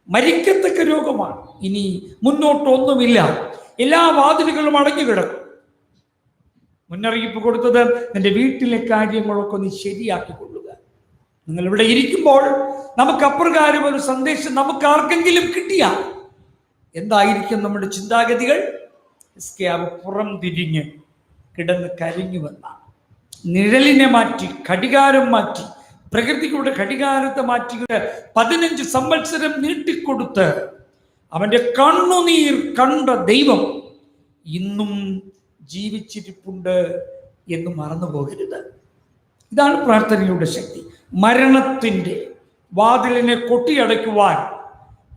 മരിക്കത്തക്ക രോഗമാണ്, ഇനി മുന്നോട്ടൊന്നുമില്ല, എല്ലാ വാതിലുകളും അടഞ്ഞു കിടക്കും. മുന്നറിയിപ്പ് കൊടുത്തത്, നിന്റെ വീട്ടിലെ കാര്യങ്ങളൊക്കെ ഒന്ന് ശരിയാക്കിക്കൊള്ളുക. നിങ്ങൾ ഇവിടെ ഇരിക്കുമ്പോൾ നമുക്ക് അപ്രകാരം ഒരു സന്ദേശം നമുക്ക് ആർക്കെങ്കിലും കിട്ടിയാൽ എന്തായിരിക്കും നമ്മുടെ ചിന്താഗതികൾ? ഹിസ്കിയാവ് പുറം തിരിഞ്ഞ് കിടന്ന് കരഞ്ഞുവെന്നാണ്. നിഴലിനെ മാറ്റി, ഘടികാരം മാറ്റി, പ്രകൃതിയുടെ ഘടികാരത്തെ മാറ്റിയിട്ട് 15 സംവത്സരം നീട്ടിക്കൊടുത്ത് അവന്റെ കണ്ണുനീർ കണ്ട ദൈവം ഇന്നും ജീവിച്ചിരിപ്പുണ്ട് എന്ന് മറന്നു പോകരുത്. ഇതാണ് പ്രാർത്ഥനയുടെ ശക്തി. മരണത്തിന്റെ വാതിലിനെ കൊട്ടിയടയ്ക്കുവാൻ,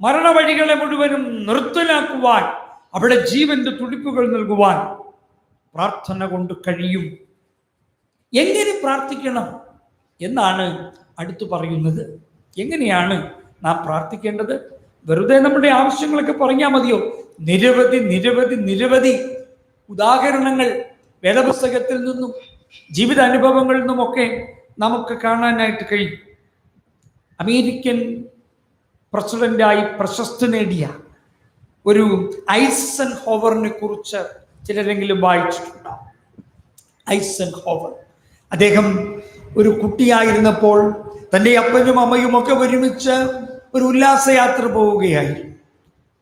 മരണവഴികളെ മുഴുവനും നിർത്തലാക്കുവാൻ, അവിടെ ജീവന്റെ തുടിപ്പുകൾ നൽകുവാൻ പ്രാർത്ഥന കൊണ്ട് കഴിയും. എങ്ങനെ പ്രാർത്ഥിക്കണം എന്നാണ് അടുത്ത് പറയുന്നത്. എങ്ങനെയാണ് നാം പ്രാർത്ഥിക്കേണ്ടത്? വെറുതെ നമ്മുടെ ആവശ്യങ്ങളൊക്കെ പറഞ്ഞാൽ മതിയോ? നിരവധി നിരവധി നിരവധി ഉദാഹരണങ്ങൾ വേദപുസ്തകത്തിൽ നിന്നും ജീവിതാനുഭവങ്ങളിൽ നിന്നുമൊക്കെ നമുക്ക് കാണാനായിട്ട് കഴിയും. അമേരിക്കൻ പ്രസിഡന്റായി പ്രശസ്തി നേടിയ ഒരു ഐസൻഹോവറിനെ കുറിച്ച് ചിലരെങ്കിലും വായിച്ചിട്ടുണ്ടാവും. ഐസൻഹോവർ, അദ്ദേഹം ഒരു കുട്ടിയായിരുന്നപ്പോൾ തൻ്റെ അപ്പനും അമ്മയും ഒക്കെ ഒരുമിച്ച് ഒരു ഉല്ലാസയാത്ര പോവുകയായി.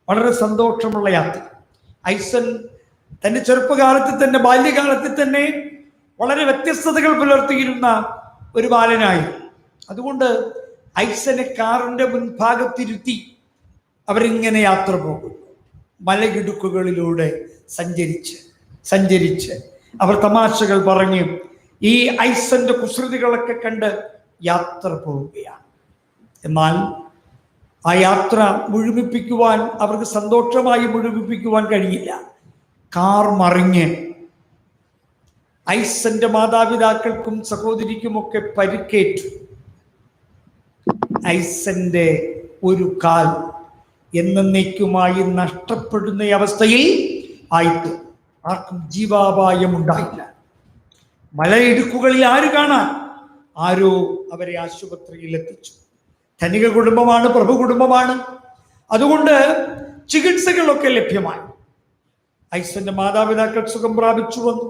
വളരെ സന്തോഷമുള്ള യാത്ര. ഐസൻ തൻ്റെ ചെറുപ്പകാലത്തിൽ തന്നെ, ബാല്യകാലത്തിൽ തന്നെ വളരെ വ്യത്യസ്തതകൾ പുലർത്തിയിരുന്ന ഒരു ബാലനായി. അതുകൊണ്ട് ഐസനെ കാറിന്റെ മുൻഭാഗത്തിരുത്തി അവരിങ്ങനെ യാത്ര പോകുന്നു. മലയിടുക്കുകളിലൂടെ സഞ്ചരിച്ച് അവർ തമാശകൾ പറഞ്ഞ് ഈ ഐസന്റെ കുസൃതികളൊക്കെ കണ്ട് യാത്ര പോവുകയാണ്. എന്നാൽ ആ യാത്ര മുഴുമിപ്പിക്കുവാൻ, അവർക്ക് സന്തോഷമായി മുഴുമിപ്പിക്കുവാൻ കഴിയില്ല. കാർ മറിഞ്ഞ് ഐസന്റെ മാതാപിതാക്കൾക്കും സഹോദരിക്കുമൊക്കെ പരിക്കേറ്റു. ഐസന്റെ ഒരു കാൽ എന്നേക്കുമായി നഷ്ടപ്പെടുന്ന അവസ്ഥയിൽ ആയിട്ട് ആർക്കും ജീവാപായം ഉണ്ടായില്ല. മലയിടുക്കുകളിൽ ആര് കാണാൻ? ആരോ അവരെ ആശുപത്രിയിൽ എത്തിച്ചു. ധനിക കുടുംബമാണ്, പ്രഭു കുടുംബമാണ്, അതുകൊണ്ട് ചികിത്സകളൊക്കെ ലഭ്യമായി. ഐസന്റെ മാതാപിതാക്കൾ സുഖം പ്രാപിച്ചു വന്നു.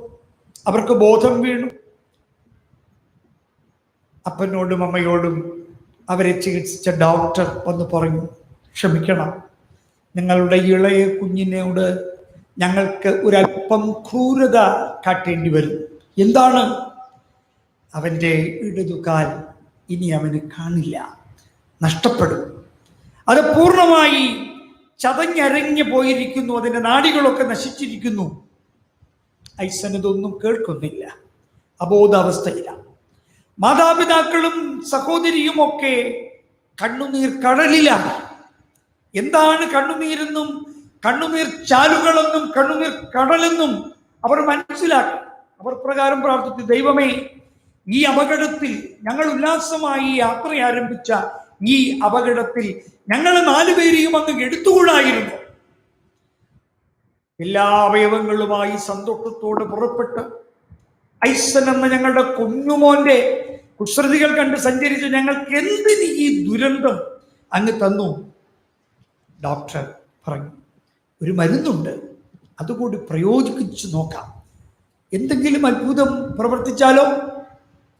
അവർക്ക് ബോധം വീണു. അപ്പനോടും അമ്മയോടും അവരെ ചികിത്സിച്ച ഡോക്ടർ വന്ന് പറഞ്ഞു, ക്ഷമിക്കണം, നിങ്ങളുടെ ഇളയ കുഞ്ഞിനോട് ഞങ്ങൾക്ക് ഒരല്പം ക്രൂരത കാട്ടേണ്ടി വരും. എന്താണ്? അവൻ്റെ ഇടതുകാൽ ഇനി അവന് കാണില്ല, നഷ്ടപ്പെടും. അത് പൂർണ്ണമായി ചതഞ്ഞരഞ്ഞു പോയിരിക്കുന്നു, അതിൻ്റെ നാഡികളൊക്കെ നശിച്ചിരിക്കുന്നു. ഐസൻ ഇതൊന്നും കേൾക്കുന്നില്ല, അബോധാവസ്ഥയിലാണ്. മാതാപിതാക്കളും സഹോദരിയുമൊക്കെ കണ്ണുനീർ കടലിലാണ്. എന്താണ് കണ്ണുനീരെന്നും കണ്ണുനീർ ചാലുകളെന്നും കണ്ണുനീർ കടലെന്നും അവർ മനസ്സിലാക്കി. അവർ പ്രകാരം പ്രാർത്ഥിച്ചു, ദൈവമേ, ഈ അപകടത്തിൽ ഞങ്ങൾ ഉല്ലാസമായി യാത്ര ആരംഭിച്ച ഈ അപകടത്തിൽ ഞങ്ങൾ 4 പേരെയും അങ്ങ് എടുത്തുകൂടായിരുന്നു. എല്ലാ അവയവങ്ങളുമായി സന്തോഷത്തോടെ പുറപ്പെട്ട് ഐസൻ എന്ന ഞങ്ങളുടെ കുഞ്ഞുമോന്റെ കുസൃതികൾ കണ്ട് സഞ്ചരിച്ച് ഞങ്ങൾക്ക് എന്തിന് ഈ ദുരന്തം അങ്ങ് തന്നു? ഡോക്ടർ പറഞ്ഞു, ഒരു മരുന്നുണ്ട്, അതുകൂടി പ്രയോഗിച്ചു നോക്കാം, എന്തെങ്കിലും അത്ഭുതം പ്രവർത്തിച്ചാലോ.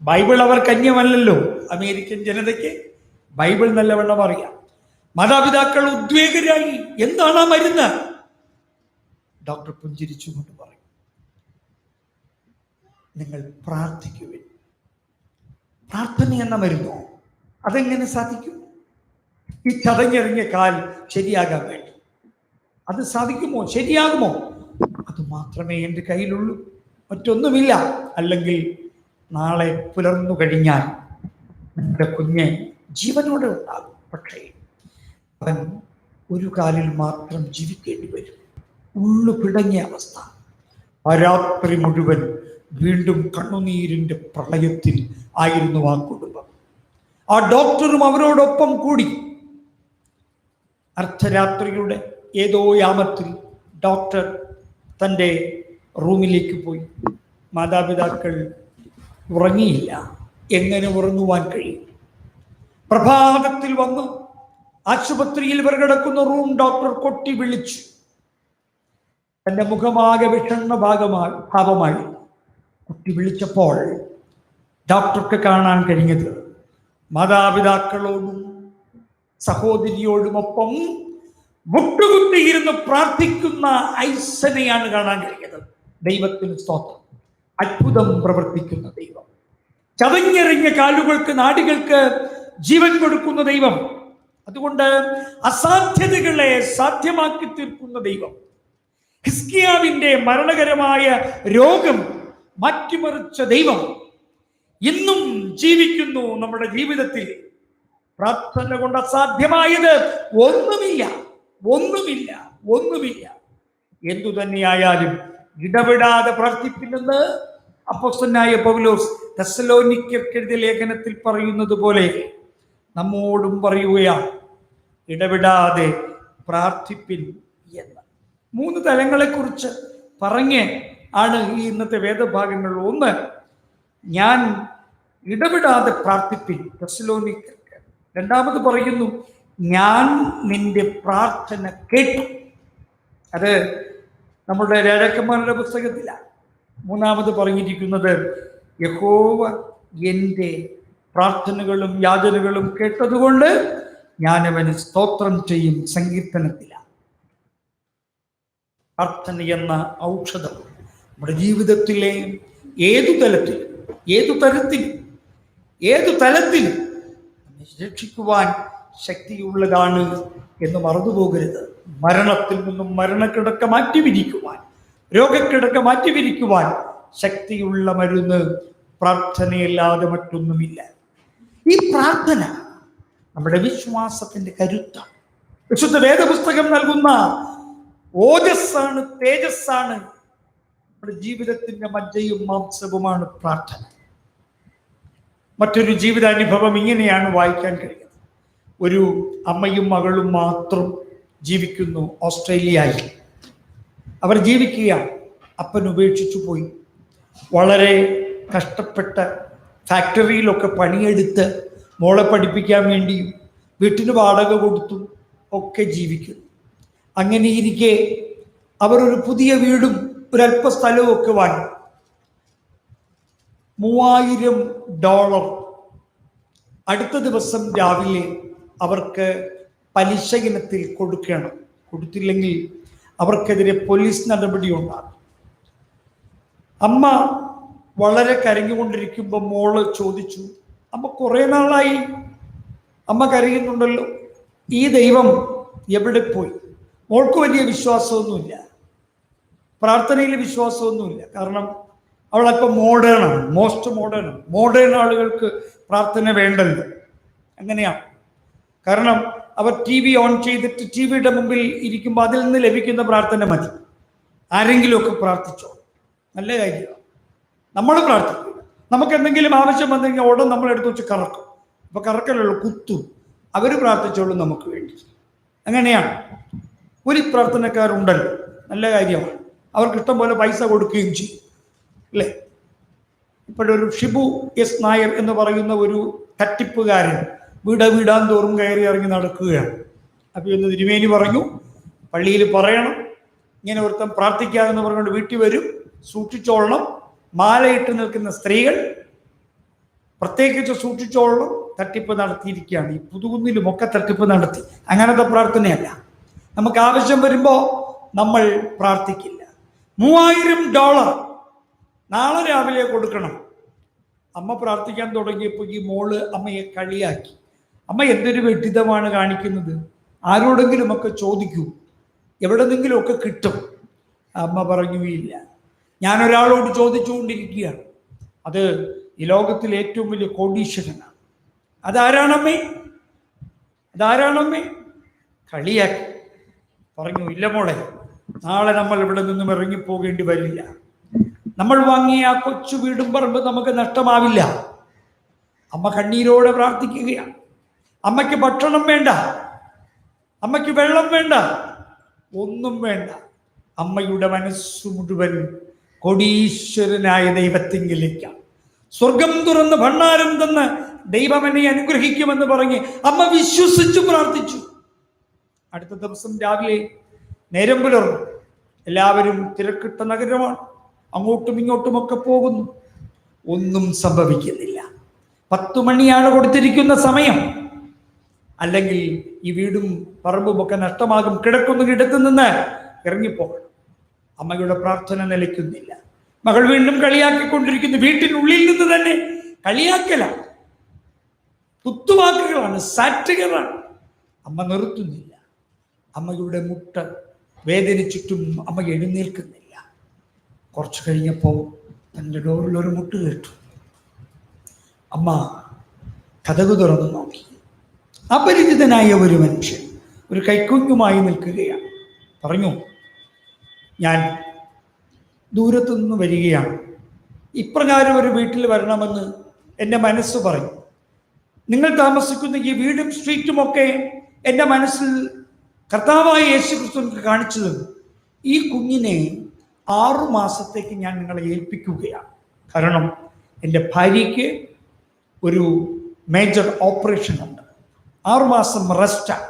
ബൈബിൾ അവർക്ക് അന്യമല്ലല്ലോ. അമേരിക്കൻ ജനതയ്ക്ക് ബൈബിൾ നല്ലവണ്ണം അറിയാം. മാതാപിതാക്കൾ ഉദ്വേഗരായി, എന്താണ് ആ മരുന്ന്? ഡോക്ടർ പുഞ്ചിരിച്ചുകൊണ്ട് പറയും, നിങ്ങൾ പ്രാർത്ഥിക്കുവിൻ. പ്രാർത്ഥന എന്ന മരുന്നോ? അതെങ്ങനെ സാധിക്കും? ഈ ചതഞ്ഞെറിഞ്ഞ കാൽ ശരിയാകാൻ വേണ്ടി അത് സാധിക്കുമോ? ശരിയാകുമോ? അത് മാത്രമേ എൻ്റെ കയ്യിലുള്ളൂ, മറ്റൊന്നുമില്ല. അല്ലെങ്കിൽ നാളെ പുലർന്നു കഴിഞ്ഞാൽ നിങ്ങളുടെ കുഞ്ഞ് ജീവനോടെ ഉണ്ടാകും. പക്ഷേ അവൻ ഒരു കാലിൽ മാത്രം ജീവിക്കേണ്ടി വരും. ഉള്ളു പിടങ്ങിയ അവസ്ഥ. ആ രാത്രി മുഴുവൻ വീണ്ടും കണ്ണുനീരിൻ്റെ പ്രളയത്തിൽ ആയിരുന്നു ആ കുടുംബം. ആ ഡോക്ടറും അവരോടൊപ്പം കൂടി. അർദ്ധരാത്രിയുടെ ഏതോ യാമത്തിൽ ഡോക്ടർ തൻ്റെ റൂമിലേക്ക് പോയി. മാതാപിതാക്കൾ ഉറങ്ങിയില്ല. എങ്ങനെ ഉറങ്ങുവാൻ കഴിയും? പ്രഭാതത്തിൽ വന്നു ആശുപത്രിയിൽ ഇവർ കിടക്കുന്ന റൂം ഡോക്ടർ കൊട്ടി വിളിച്ചു. തൻ്റെ മുഖമാകെ വിഷണ്ണ ഭാവമായി കുട്ടി വിളിച്ചപ്പോൾ ഡോക്ടർക്ക് കാണാൻ കഴിഞ്ഞത് മാതാപിതാക്കളോടും സഹോദരിയോടുമൊപ്പം മുട്ടുകുത്തിയിരുന്ന് പ്രാർത്ഥിക്കുന്ന ഐസനെയാണ് കാണാൻ കഴിഞ്ഞത്. ദൈവത്തിന് സ്തോത്രം. അത്ഭുതം പ്രവർത്തിക്കുന്ന ദൈവം, ചതഞ്ഞെറിഞ്ഞ കാലുകൾക്ക് നാഡികൾക്ക് ജീവൻ കൊടുക്കുന്ന ദൈവം, അതുകൊണ്ട് അസാധ്യതകളെ സാധ്യമാക്കി തീർക്കുന്ന ദൈവം. ഹിസ്കിയാവിന്റെ മരണകരമായ രോഗം മാറ്റിമറിച്ച ദൈവം ഇന്നും ജീവിക്കുന്നു നമ്മുടെ ജീവിതത്തിൽ. പ്രാർത്ഥന കൊണ്ട് അസാധ്യമായത് ഒന്നുമില്ല, ഒന്നുമില്ല, ഒന്നുമില്ല. എന്തു തന്നെയായാലും ഇടപെടാതെ പ്രാർത്ഥിപ്പില്ലെന്ന് അപ്പോസ്തലനായ പൗലോസ് തെസ്സലോനിക്കർക്ക് എഴുതിയ ലേഖനത്തിൽ പറയുന്നത് പോലെ നമ്മോടും പറയുകയാണ്, ഇടപെടാതെ പ്രാർത്ഥിപ്പിൻ എന്ന്. 3 തലങ്ങളെക്കുറിച്ച് പറഞ്ഞ് ആണ് ഈ ഇന്നത്തെ വേദഭാഗങ്ങൾ. ഒന്ന്, ഞാൻ ഇടപെടാതെ പ്രാർത്ഥിപ്പിൻ, തെസ്സലോനിക്കർക്ക്. രണ്ടാമത് പറയുന്നു, ഞാൻ നിന്റെ പ്രാർത്ഥന കേട്ടു. അത് നമ്മുടെ രാജാക്കന്മാരുടെ പുസ്തകത്തിലാണ്. മൂന്നാമത് പറഞ്ഞിരിക്കുന്നത്, യഹോവ എൻ്റെ പ്രാർത്ഥനകളും യാചനകളും കേട്ടതുകൊണ്ട് ഞാൻ അവന് സ്തോത്രം ചെയ്യും. സങ്കീർത്തനത്തിലാണ്. പ്രാർത്ഥന എന്ന ഔഷധം നമ്മുടെ ജീവിതത്തിലെ ഏതു തലത്തിലും രക്ഷിക്കുവാൻ ശക്തിയുള്ളതാണ് എന്ന് മറന്നുപോകരുത്. മരണത്തിൽ നിന്നും മരണക്കിടക്ക മാറ്റിവിരിക്കുവാൻ, രോഗക്കിടക്ക മാറ്റിവിരിക്കുവാൻ ശക്തിയുള്ള മരുന്ന് പ്രാർത്ഥനയല്ലാതെ മറ്റൊന്നുമില്ല. ഈ പ്രാർത്ഥന നമ്മുടെ വിശ്വാസത്തിന്റെ കരുത്താണ്. വിശുദ്ധ വേദപുസ്തകം നൽകുന്ന ഓജസ്സാണ്, തേജസ്സാണ്. നമ്മുടെ ജീവിതത്തിന്റെ മജ്ജയും മാംസവുമാണ് പ്രാർത്ഥന. മറ്റൊരു ജീവിതാനുഭവം ഇങ്ങനെയാണ് വായിക്കാൻ കഴിയുന്നത്. ഒരു അമ്മയും മകളും മാത്രം ജീവിക്കുന്നു ഓസ്ട്രേലിയയിൽ. അവർ ജീവിക്കുകയാണ്. അപ്പൻ ഉപേക്ഷിച്ചു പോയി. വളരെ കഷ്ടപ്പെട്ട ഫാക്ടറിയിലൊക്കെ പണിയെടുത്ത് മോളെ പഠിപ്പിക്കാൻ വേണ്ടിയും വീട്ടിന് വാടക കൊടുത്തു ഒക്കെ ജീവിക്കുന്നു. അങ്ങനെ ഇരിക്കെ അവർ ഒരു പുതിയ വീടും ഒരല്പ സ്ഥലവും ഒക്കെ വാങ്ങി. $3000 അടുത്ത ദിവസം രാവിലെ അവർക്ക് പലിശ ഇനത്തിൽ കൊടുക്കണം. കൊടുത്തില്ലെങ്കിൽ അവർക്കെതിരെ പോലീസ് നടപടി ഉണ്ടാകും. അമ്മ വളരെ കരഞ്ഞുകൊണ്ടിരിക്കുമ്പോൾ മോള് ചോദിച്ചു, അമ്മ കുറേ നാളായി അമ്മ കരയുന്നുണ്ടല്ലോ, ഈ ദൈവം എവിടെ പോയി? മോൾക്ക് വലിയ വിശ്വാസമൊന്നുമില്ല, പ്രാർത്ഥനയിൽ വിശ്വാസമൊന്നുമില്ല. കാരണം അവളപ്പം മോഡേണാണ്, മോഡേൺ ആളുകൾക്ക് പ്രാർത്ഥന വേണ്ടല്ലോ. അങ്ങനെയാണ്. കാരണം അവർ TV ഓൺ ചെയ്തിട്ട് TV-യുടെ മുമ്പിൽ ഇരിക്കുമ്പോൾ അതിൽ നിന്ന് ലഭിക്കുന്ന പ്രാർത്ഥന മതി. ആരെങ്കിലുമൊക്കെ പ്രാർത്ഥിച്ചോ, നല്ല കാര്യമാണ്. നമ്മൾ പ്രാർത്ഥിക്കും. നമുക്ക് എന്തെങ്കിലും ആവശ്യം വന്നെങ്കിൽ ഉടൻ നമ്മൾ എടുത്ത് വെച്ച് കറക്കും. അപ്പൊ കറക്കലുള്ള കുത്തും. അവർ പ്രാർത്ഥിച്ചോളും നമുക്ക് വേണ്ടി. അങ്ങനെയാണ്. ഒരു പ്രാർത്ഥനക്കാരുണ്ടല്ലോ, നല്ല കാര്യമാണ്. അവർക്ക് ഇഷ്ടം പോലെ പൈസ കൊടുക്കുകയും ചെയ്യും, അല്ലേ? ഇപ്പോഴൊരു ഷിബു S. നായർ എന്ന് പറയുന്ന ഒരു തട്ടിപ്പുകാരൻ വീടാന്തോറും കയറി ഇറങ്ങി നടക്കുകയാണ്. അപ്പോൾ ഇന്ന് തിരുമേനി പറഞ്ഞു, പള്ളിയിൽ പറയണം, ഇങ്ങനെ ഒരുത്തം പ്രാർത്ഥിക്കാമെന്ന് പറഞ്ഞുകൊണ്ട് വീട്ടിൽ വരും, സൂക്ഷിച്ചോളണം. മാലയിട്ട് നിൽക്കുന്ന സ്ത്രീകൾ പ്രത്യേകിച്ച് സൂക്ഷിച്ചോളണം. തട്ടിപ്പ് നടത്തിയിരിക്കുകയാണ്. ഈ പുതുകുന്നിലുമൊക്കെ തട്ടിപ്പ് നടത്തി. അങ്ങനത്തെ പ്രാർത്ഥനയല്ല. നമുക്ക് ആവശ്യം വരുമ്പോൾ നമ്മൾ പ്രാർത്ഥിക്കില്ല. $3000 നാളെ രാവിലെ കൊടുക്കണം. അമ്മ പ്രാർത്ഥിക്കാൻ തുടങ്ങിയപ്പോൾ ഈ മോള് അമ്മയെ കളിയാക്കി. അമ്മ എന്തൊരു വെട്ടിതമാണ് കാണിക്കുന്നത്, ആരോടെങ്കിലുമൊക്കെ ചോദിക്കൂ, എവിടെന്നെങ്കിലുമൊക്കെ കിട്ടും. അമ്മ പറഞ്ഞു, ഇല്ല, ഞാനൊരാളോട് ചോദിച്ചുകൊണ്ടിരിക്കുകയാണ്. അത് ഈ ലോകത്തിലെ ഏറ്റവും വലിയ കോടീശ്വരനാണ്. അതാരാണമ്മേ? കളിയാക്കി. പറഞ്ഞു, ഇല്ല മോളെ, നാളെ നമ്മൾ ഇവിടെ നിന്നും ഇറങ്ങിപ്പോകേണ്ടി വരില്ല. നമ്മൾ വാങ്ങിയ ആ കൊച്ചു വീടും പറമ്പ് നമുക്ക് നഷ്ടമാവില്ല. അമ്മ കണ്ണീരോടെ പ്രാർത്ഥിക്കുകയാണ്. അമ്മയ്ക്ക് ഭക്ഷണം വേണ്ട, അമ്മയ്ക്ക് വെള്ളം വേണ്ട, ഒന്നും വേണ്ട. അമ്മയുടെ മനസ്സ് മുഴുവൻ കോടീശ്വരനായ ദൈവത്തിങ്കിലേക്കാണ്. സ്വർഗം തുറന്ന് ഭണ്ഡാരം തന്ന് ദൈവം എന്നെ അനുഗ്രഹിക്കുമെന്ന് പറഞ്ഞ് അമ്മ വിശ്വസിച്ചു പ്രാർത്ഥിച്ചു. അടുത്ത ദിവസം രാവിലെ നേരം പുലർന്നു. എല്ലാവരും തിരക്കിട്ട നഗരമാണ്. അങ്ങോട്ടും ഇങ്ങോട്ടുമൊക്കെ പോകുന്നു. ഒന്നും സംഭവിക്കുന്നില്ല. 10 മണിയാണ് കൊടുത്തിരിക്കുന്ന സമയം. അല്ലെങ്കിൽ ഈ വീടും പറമ്പുമൊക്കെ നഷ്ടമാകും. കിടത്തു നിന്ന് ഇറങ്ങിപ്പോകണം. അമ്മയുടെ പ്രാർത്ഥന നിലയ്ക്കുന്നില്ല. മകൾ വീണ്ടും കളിയാക്കിക്കൊണ്ടിരിക്കുന്നു. വീട്ടിനുള്ളിൽ നിന്ന് തന്നെ കളിയാക്കലാണ്, കുത്തുവാക്കുകളാണ്, സാറ്റുകളാണ്. അമ്മ നിർത്തുന്നില്ല. അമ്മയുടെ മുട്ട വേദനിച്ചിട്ടും അമ്മ എഴുന്നേൽക്കുന്നില്ല. കുറച്ചു കഴിഞ്ഞപ്പോൾ തൻ്റെ ഡോറിൽ ഒരു മുട്ട് കേട്ടു. അമ്മ കതക് തുറന്നു നോക്കി. അപരിചിതനായ ഒരു മനുഷ്യൻ ഒരു കൈക്കുഞ്ഞുമായി നിൽക്കുകയാണ്. പറഞ്ഞു, ഞാൻ ദൂരത്തുനിന്ന് വരികയാണ്. ഇപ്രകാരം ഒരു വീട്ടിൽ വരണമെന്ന് എൻ്റെ മനസ്സ് പറയും. നിങ്ങൾ താമസിക്കുന്ന ഈ വീടും സ്ട്രീറ്റുമൊക്കെ എൻ്റെ മനസ്സിൽ കർത്താവായ യേശുക്രിസ്തു കാണിച്ചു തന്നു. ഈ കുഞ്ഞിനെ 6 മാസത്തേക്ക് ഞാൻ നിങ്ങളെ ഏൽപ്പിക്കുകയാണ്. കാരണം എൻ്റെ ഭാര്യയ്ക്ക് ഒരു മേജർ ഓപ്പറേഷൻ ഉണ്ട്. 6 മാസം റെസ്റ്റാണ്.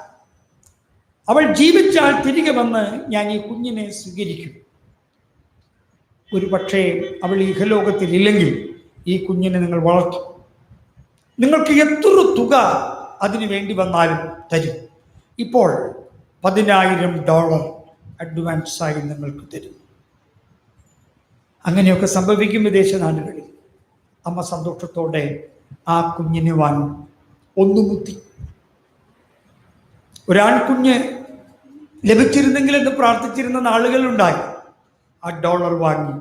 അവൾ ജീവിച്ചാൽ തിരികെ വന്ന് ഞാൻ ഈ കുഞ്ഞിനെ സ്വീകരിക്കും. ഒരു പക്ഷേ അവൾ ഇഹലോകത്തിൽ ഇല്ലെങ്കിൽ ഈ കുഞ്ഞിനെ നിങ്ങൾ വളർത്തും. നിങ്ങൾക്ക് എത്ര തുക അതിനു വേണ്ടി വന്നാലും തരും. ഇപ്പോൾ $10,000 അഡ്വാൻസായി നിങ്ങൾക്ക് തരും. അങ്ങനെയൊക്കെ സംഭവിക്കും വിദേശ നാടുകളിൽ. അമ്മ സന്തോഷത്തോടെ ആ കുഞ്ഞിനെ വാങ്ങി. ഒന്നുമുത്തി. ഒരാൺകുഞ്ഞ് ലഭിച്ചിരുന്നെങ്കിൽ എന്ന് പ്രാർത്ഥിച്ചിരുന്ന നാളുകളുണ്ടായി. ആ $1 വാങ്ങി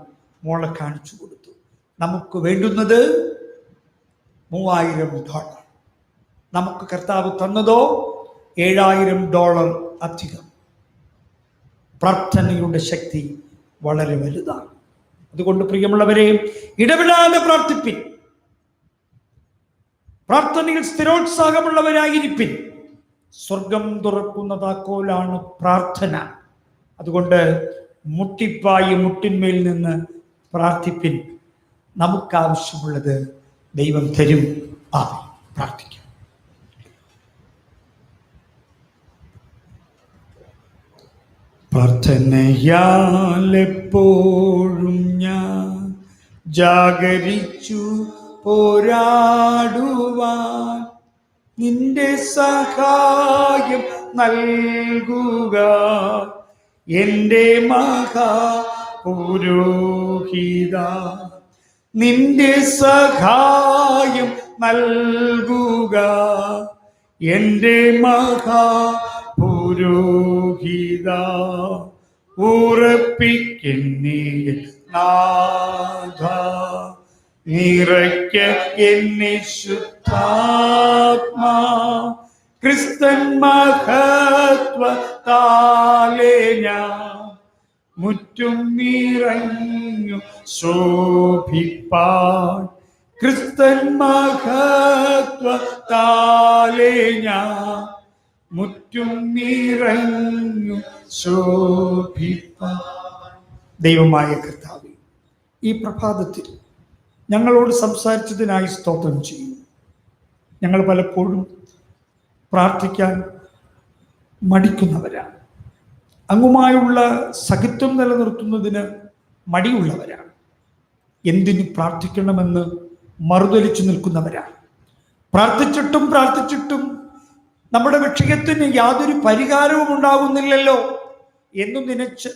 മോളെ കാണിച്ചു കൊടുത്തു. നമുക്ക് വേണ്ടുന്നത് $3,000. നമുക്ക് കർത്താവ് തന്നതോ $7,000 അധികം. പ്രാർത്ഥനയുടെ ശക്തി വളരെ വലുതാണ്. അതുകൊണ്ട് പ്രിയമുള്ളവരെ, ഇടപെടാതെ പ്രാർത്ഥിപ്പിൻ, പ്രാർത്ഥനയിൽ സ്ഥിരോത്സാഹമുള്ളവരായിരിപ്പിൻ. സ്വർഗം തുറക്കുന്ന താക്കോലാണ് പ്രാർത്ഥന. അതുകൊണ്ട് മുട്ടിപ്പായി മുട്ടിന്മേൽ നിന്ന് പ്രാർത്ഥിപ്പിൻ. നമുക്കാവശ്യമുള്ളത് ദൈവം തരും. പ്രാർത്ഥിക്കാം. പ്രാർത്ഥനയാലെപ്പോഴും ഞാൻ ജാഗരിച്ചു പോരാടുവാൻ നിന്റെ സഹായം നൽകുക. എൻ്റെ മഹാപുരോഹിത, നിന്റെ സഹായം നൽകുക. എൻ്റെ മഹാപുരോഹിത, ഉറപ്പിക്കുന്നേ നാഥ, നിറയ്ക്ക എന്നെ ശുദ്ധാത്മാ, ക്രിസ്തൻ മഹത്വത്താലെ ഞാൻ മുറ്റും നിറഞ്ഞു ശോഭിപ്പാൻ. ക്രിസ്തൻ മഹത്വത്താലെ ഞാൻ മുറ്റും നിറഞ്ഞു ശോഭിപ്പാൻ. ദൈവമായ കർത്താവേ, ഈ പ്രഭാതത്തിൽ ഞങ്ങളോട് സംസാരിച്ചതിനായി സ്തോത്രം ചെയ്യുന്നു. ഞങ്ങൾ പലപ്പോഴും പ്രാർത്ഥിക്കാൻ മടിക്കുന്നവരാണ്. അങ്ങുമായുള്ള സഖിത്വം നിലനിർത്തുന്നതിന് മടിയുള്ളവരാണ്. എന്തിനു പ്രാർത്ഥിക്കണമെന്ന് മറുതലിച്ചു നിൽക്കുന്നവരാണ്. പ്രാർത്ഥിച്ചിട്ടും നമ്മുടെ വിഷയത്തിന് യാതൊരു പരിഹാരവും ഉണ്ടാകുന്നില്ലല്ലോ എന്നു നനച്ച്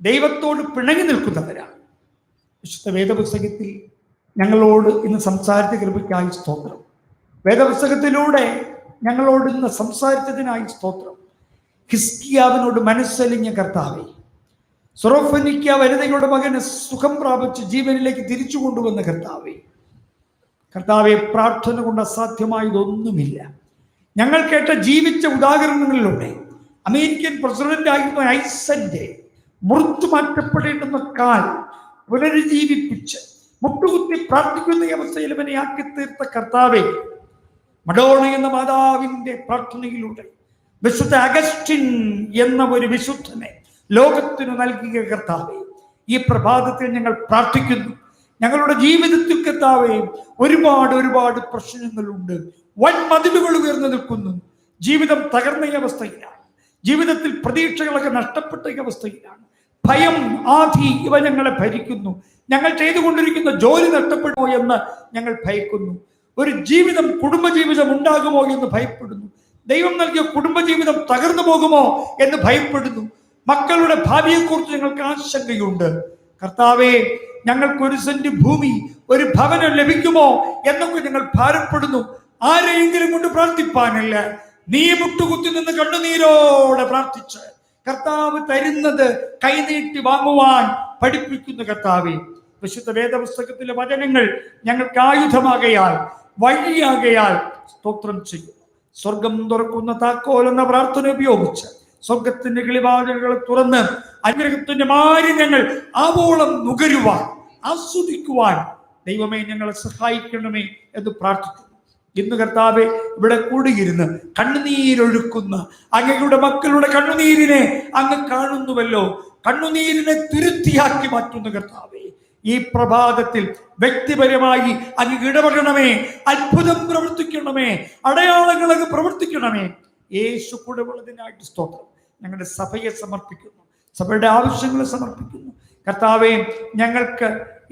ദൈവത്തോട് പിണങ്ങി നിൽക്കുന്നവരാണ്. വിശുദ്ധ വേദപുസ്തകത്തിൽ ഞങ്ങളോട് ഇന്ന് സംസാരിച്ച കൃപയ്ക്കായി സ്തോത്രം. വേദപുസ്തകത്തിലൂടെ ഞങ്ങളോട് ഇന്ന് സംസാരിച്ചതിനായി സ്തോത്രം. ഹിസ്കിയാവിനോട് മനസ്സലിഞ്ഞ കർത്താവേ, സൊറോഫനിക്ക വനിതയുടെ മകന് സുഖം പ്രാപിച്ച് ജീവനിലേക്ക് തിരിച്ചു കൊണ്ടുവന്ന കർത്താവേ, പ്രാർത്ഥന കൊണ്ട് അസാധ്യമായതൊന്നുമില്ല. ഞങ്ങൾ കേട്ട ജീവിച്ച ഉദാഹരണങ്ങളിലൂടെ അമേരിക്കൻ പ്രസിഡന്റ് ആയിരുന്ന ഐസന്റെ മുറിച്ചു മാറ്റപ്പെടേണ്ടുന്ന കാൽ പുനരുജ്ജീവിപ്പിച്ച് മുട്ടുകുത്തി പ്രാർത്ഥിക്കുന്ന അവസ്ഥയിൽ അവനെ ആക്കി തീർത്ത കർത്താവേ, മഡോണ എന്ന മാതാവിന്റെ പ്രാർത്ഥനയിലൂടെ വിശുദ്ധ അഗസ്റ്റിൻ എന്ന ഒരു വിശുദ്ധനെ ലോകത്തിന് നൽകിയ കർത്താവേ, ഈ പ്രഭാതത്തിൽ ഞങ്ങൾ പ്രാർത്ഥിക്കുന്നു. ഞങ്ങളുടെ ജീവിതത്തിൽ കർത്താവേ, ഒരുപാട് പ്രശ്നങ്ങളുണ്ട്. വൻ മതിലുകൾ ഉയർന്നു നിൽക്കുന്നു. ജീവിതം തകർന്ന അവസ്ഥയിലാണ്. ജീവിതത്തിൽ പ്രതീക്ഷകളൊക്കെ നഷ്ടപ്പെട്ട അവസ്ഥയിലാണ്. ഭയം, ആധി ഇവ ഞങ്ങളെ ഭരിക്കുന്നു. ഞങ്ങൾ ചെയ്തുകൊണ്ടിരിക്കുന്ന ജോലി നഷ്ടപ്പെടുമോ എന്ന് ഞങ്ങൾ ഭയക്കുന്നു. ഒരു ജീവിതം, കുടുംബജീവിതം ഉണ്ടാകുമോ എന്ന് ഭയപ്പെടുന്നു. ദൈവം നൽകിയ കുടുംബജീവിതം തകർന്നു പോകുമോ എന്ന് ഭയപ്പെടുന്നു. മക്കളുടെ ഭാവിയെക്കുറിച്ച് ഞങ്ങൾക്ക് ആശങ്കയുണ്ട്. കർത്താവേ, ഞങ്ങൾക്ക് ഒരു സെന്റ് ഭൂമി, ഒരു ഭവനം ലഭിക്കുമോ എന്നൊക്കെ ഞങ്ങൾ ഭാരപ്പെടുന്നു. ആരെയെങ്കിലും കൊണ്ട് പ്രാർത്ഥിപ്പാനല്ല, നീ മുട്ടുകുത്തി നിന്ന് കണ്ണുനീരോടെ പ്രാർത്ഥിച്ച് കർത്താവ് തരുന്നത് കൈനീട്ടി വാങ്ങുവാൻ പഠിപ്പിക്കുന്ന കർത്താവേ, വിശുദ്ധ വേദപുസ്തകത്തിലെ വചനങ്ങൾ ഞങ്ങൾക്ക് ആയുധമാകയാൽ, വഴിയാകയാൽ സ്തോത്രം ചെയ്യും. സ്വർഗം തുറക്കുന്ന താക്കോൽ എന്ന പ്രാർത്ഥന ഉപയോഗിച്ച് സ്വർഗത്തിന്റെ കിളിവാതിലുകളെ തുറന്ന് അനുഗ്രഹത്തിന്റെ മാലിന്യങ്ങൾ ആവോളം നുകരുവാൻ, ആസ്വദിക്കുവാൻ ദൈവമേ ഞങ്ങളെ സഹായിക്കണമേ എന്ന് പ്രാർത്ഥിക്കുന്നു. ഇന്ന് കർത്താവെ, ഇവിടെ കൂടിയിരുന്ന് കണ്ണുനീരൊഴുക്കുന്ന അങ്ങയുടെ മക്കളുടെ കണ്ണുനീരിനെ അങ്ങ് കാണുന്നുവല്ലോ. കണ്ണുനീരിനെ തുരുത്തിയാക്കി മാറ്റുന്ന കർത്താവെ, ഈ പ്രഭാതത്തിൽ വ്യക്തിപരമായി അങ്ങ് ഇടപെടണമേ, അത്ഭുതം പ്രവർത്തിക്കണമേ, അടയാളങ്ങൾ അങ്ങ് പ്രവർത്തിക്കണമേ. യേശു കൂടെ ഉള്ളതിനായിട്ട് സ്തോത്രം. ഞങ്ങളുടെ സഭയെ സമർപ്പിക്കുന്നു, സഭയുടെ ആവശ്യങ്ങളെ സമർപ്പിക്കുന്നു. കർത്താവെ, ഞങ്ങൾക്ക്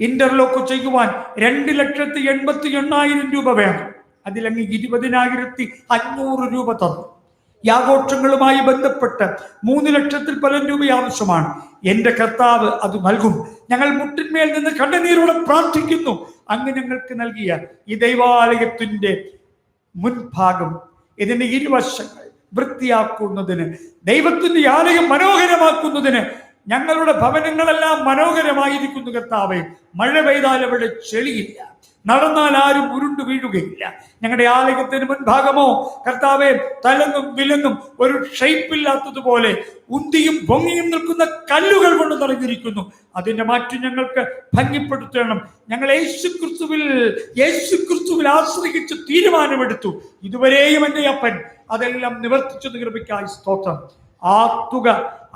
ഇന്റർലോക്ക് ചെയ്യുവാൻ 2,88,000 രൂപ വേണം. അതിലങ്ങ് 20,500 രൂപ തന്നു. ഈ ആഘോഷങ്ങളുമായി ബന്ധപ്പെട്ട് 3 ലക്ഷത്തിൽ പല രൂപ ആവശ്യമാണ്. എന്റെ കർത്താവ് അത് നൽകും. ഞങ്ങൾ മുട്ടിന്മേൽ നിന്ന് കണ്ണുനീരോടെ പ്രാർത്ഥിക്കുന്നു. അങ്ങ് ഞങ്ങൾക്ക് നൽകിയ ഈ ദൈവാലയത്തിന്റെ മുൻഭാഗം, ഇതിന്റെ ഇരുവശങ്ങൾ വൃത്തിയാക്കുന്നതിന്, ദൈവത്തിന്റെ ആലയം മനോഹരമാക്കുന്നതിന്, ഞങ്ങളുടെ ഭവനങ്ങളെല്ലാം മനോഹരമായിരിക്കുന്നു കർത്താവേ. മഴ പെയ്താൽ അവിടെ ചെളിയില്ല, നടന്നാൽ ആരും ഉരുണ്ടു വീഴുകയില്ല. ഞങ്ങളുടെ ആലയത്തിന് മുൻഭാഗമോ കർത്താവെ തലങ്ങും വിലങ്ങും ഒരു ഷേപ്പില്ലാത്തതുപോലെ ഉന്തിയും പൊങ്ങിയും നിൽക്കുന്ന കല്ലുകൾ കൊണ്ട് നിറഞ്ഞിരിക്കുന്നു. അതിന്റെ മാറ്റം ഞങ്ങൾക്ക് ഭംഗിപ്പെടുത്തണം. ഞങ്ങൾ യേശുക്രിസ്തുവിൽ ആശ്രയിച്ച് തീരുമാനമെടുത്തു. ഇതുവരെയും എൻ്റെ അപ്പൻ അതെല്ലാം നിവർത്തിച്ചു. കൃപയ്ക്കായി സ്തോത്രം. ആ തുക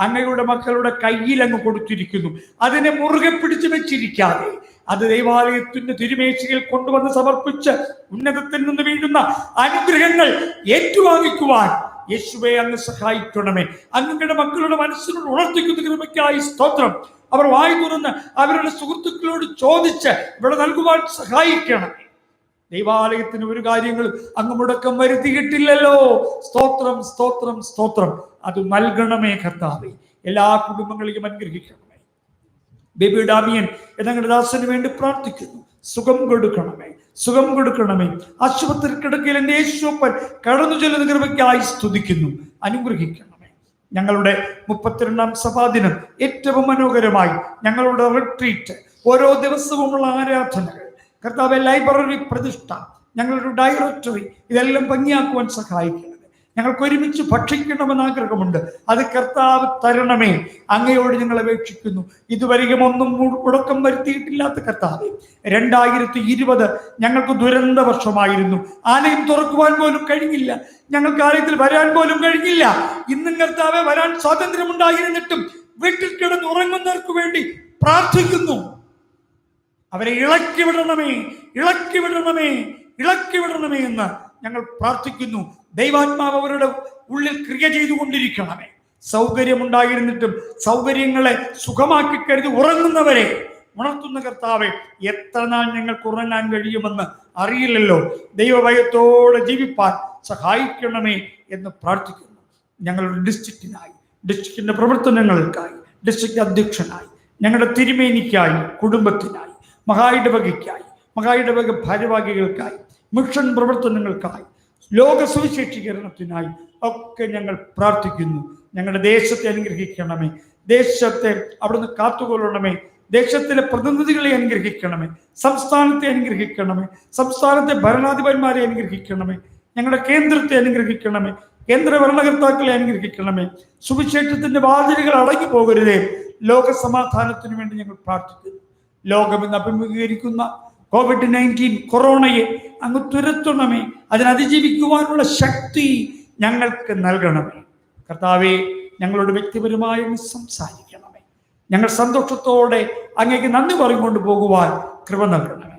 അങ്ങയുടെ മക്കളുടെ കയ്യിൽ അങ്ങ് കൊടുത്തിരിക്കുന്നു. അതിനെ മുറുകെ പിടിച്ചു വെച്ചിരിക്കാതെ അത് ദൈവാലയത്തിന്റെ തിരുമേശയിൽ കൊണ്ടുവന്ന് സമർപ്പിച്ച് ഉന്നതത്തിൽ നിന്ന് വീഴുന്ന അനുഗ്രഹങ്ങൾ ഏറ്റുവാങ്ങിക്കുവാൻ യേശുവേ അങ്ങ് സഹായിക്കണമേ. അങ്ങയുടെ മക്കളുടെ മനസ്സിനോട് ഉണർത്തിക്കുന്ന കൃപയ്ക്കായി സ്തോത്രം. അവർ വായി തുറന്ന് അവരുടെ സുഹൃത്തുക്കളോട് ചോദിച്ച് ഇവിടെ നൽകുവാൻ സഹായിക്കണമേ. ദൈവാലയത്തിന് ഒരു കാര്യങ്ങളും അങ്ങ് മുടക്കം വരുത്തിയിട്ടില്ലല്ലോ. സ്തോത്രം, സ്തോത്രം, സ്തോത്രം. അത് നൽകണമേ കർത്താവേ. എല്ലാ കുടുംബങ്ങളെയും അനുഗ്രഹിക്കണമേ. ബേബി ഡാമിയൻ ഞങ്ങളുടെ ദാസന് വേണ്ടി പ്രാർത്ഥിക്കുന്നു. സുഖം കൊടുക്കണമേ, സുഖം കൊടുക്കണമേ. ആശുപത്രി കിടക്കയിൽ എൻ്റെ യേശുപ്പൻ കടന്നു ചെല്ലുന്ന കൃപയ്ക്കായി സ്തുതിക്കുന്നു. അനുഗ്രഹിക്കണമേ. ഞങ്ങളുടെ 32ാം സഭാദിനം ഏറ്റവും മനോഹരമായി ഞങ്ങളുടെ റിട്രീറ്റ്, ഓരോ ദിവസവുമുള്ള ആരാധനകൾ, കർത്താവെ ലൈബ്രറി പ്രതിഷ്ഠ, ഞങ്ങളുടെ ഡയറക്ടറി, ഇതെല്ലാം ഭംഗിയാക്കുവാൻ സഹായിക്കണമേ. ഞങ്ങൾക്ക് ഒരുമിച്ച് ഭക്ഷിക്കണമെന്ന് ആഗ്രഹമുണ്ട്. അത് കർത്താവ് തരണമേ. അങ്ങയോട് ഞങ്ങൾ അപേക്ഷിക്കുന്നു. ഇതുവരെയും ഒന്നും മുടക്കം വരുത്തിയിട്ടില്ലാത്ത കർത്താവെ, 2020 ഞങ്ങൾക്ക് ദുരന്ത വർഷമായിരുന്നു. ആലയം തുറക്കുവാൻ പോലും കഴിഞ്ഞില്ല. ഞങ്ങൾക്ക് ആലയത്തിൽ വരാൻ പോലും കഴിഞ്ഞില്ല. ഇന്നും കർത്താവെ വരാൻ സ്വാതന്ത്ര്യമുണ്ടായിരുന്നിട്ടും വീട്ടിൽ കിടന്ന് ഉറങ്ങുന്നവർക്ക് വേണ്ടി പ്രാർത്ഥിക്കുന്നു. അവരെ ഇളക്കി വിടണമേ, ഇളക്കി വിടണമേ, ഇളക്കി വിടണമേ എന്ന് ഞങ്ങൾ പ്രാർത്ഥിക്കുന്നു. ദൈവാത്മാവ് അവരുടെ ഉള്ളിൽ ക്രിയ ചെയ്തുകൊണ്ടിരിക്കണമേ. സൗകര്യമുണ്ടായിരുന്നിട്ടും സൗകര്യങ്ങളെ സുഖമാക്കി കരുതി ഉറങ്ങുന്നവരെ ഉണർത്തുന്ന കർത്താവെ, എത്ര നാൾ ഞങ്ങൾക്ക് ഉറങ്ങാൻ കഴിയുമെന്ന് അറിയില്ലല്ലോ. ദൈവഭയത്തോടെ ജീവിപ്പാൻ സഹായിക്കണമേ എന്ന് പ്രാർത്ഥിക്കുന്നു. ഞങ്ങളുടെ ഡിസ്ട്രിക്റ്റിനായി, ഡിസ്ട്രിക്റ്റിന്റെ പ്രവർത്തനങ്ങൾക്കായി, ഡിസ്ട്രിക്ട് അധ്യക്ഷനായി, ഞങ്ങളുടെ തിരുമേനിക്കായി, കുടുംബത്തിനായി, മഹായിടവകയ്ക്കായി, മഹായിടവക ഭാരവാഹികൾക്കായി, മിഷൻ പ്രവർത്തനങ്ങൾക്കായി, ലോക സുവിശേഷീകരണത്തിനായി ഒക്കെ ഞങ്ങൾ പ്രാർത്ഥിക്കുന്നു. ഞങ്ങളുടെ ദേശത്തെ അനുഗ്രഹിക്കണമേ. ദേശത്തെ അവിടുന്ന് കാത്തുകൊള്ളണമേ. ദേശത്തിലെ പ്രതിനിധികളെ അനുഗ്രഹിക്കണമേ. സംസ്ഥാനത്തെ അനുഗ്രഹിക്കണമേ. സംസ്ഥാനത്തെ ഭരണാധിപന്മാരെ അനുഗ്രഹിക്കണമേ. ഞങ്ങളുടെ കേന്ദ്രത്തെ അനുഗ്രഹിക്കണമേ. കേന്ദ്ര ഭരണകർത്താക്കളെ അനുഗ്രഹിക്കണമേ. സുവിശേഷത്തിന്റെ വാതിലുകൾ അടങ്ങി പോകരുതേ. ലോക സമാധാനത്തിന് വേണ്ടി ഞങ്ങൾ പ്രാർത്ഥിക്കുന്നു. ലോകം ഇന്ന് അഭിമുഖീകരിക്കുന്ന COVID-19 കൊറോണയെ അങ്ങ് തുരത്തണമേ. അതിനതിജീവിക്കുവാനുള്ള ശക്തി ഞങ്ങൾക്ക് നൽകണമേ. കർത്താവെ, ഞങ്ങളോട് വ്യക്തിപരമായി സംസാരിക്കണമേ. ഞങ്ങൾ സന്തോഷത്തോടെ അങ്ങേക്ക് നന്ദി പറഞ്ഞുകൊണ്ട് പോകുവാൻ കൃപ നൽകണമേ.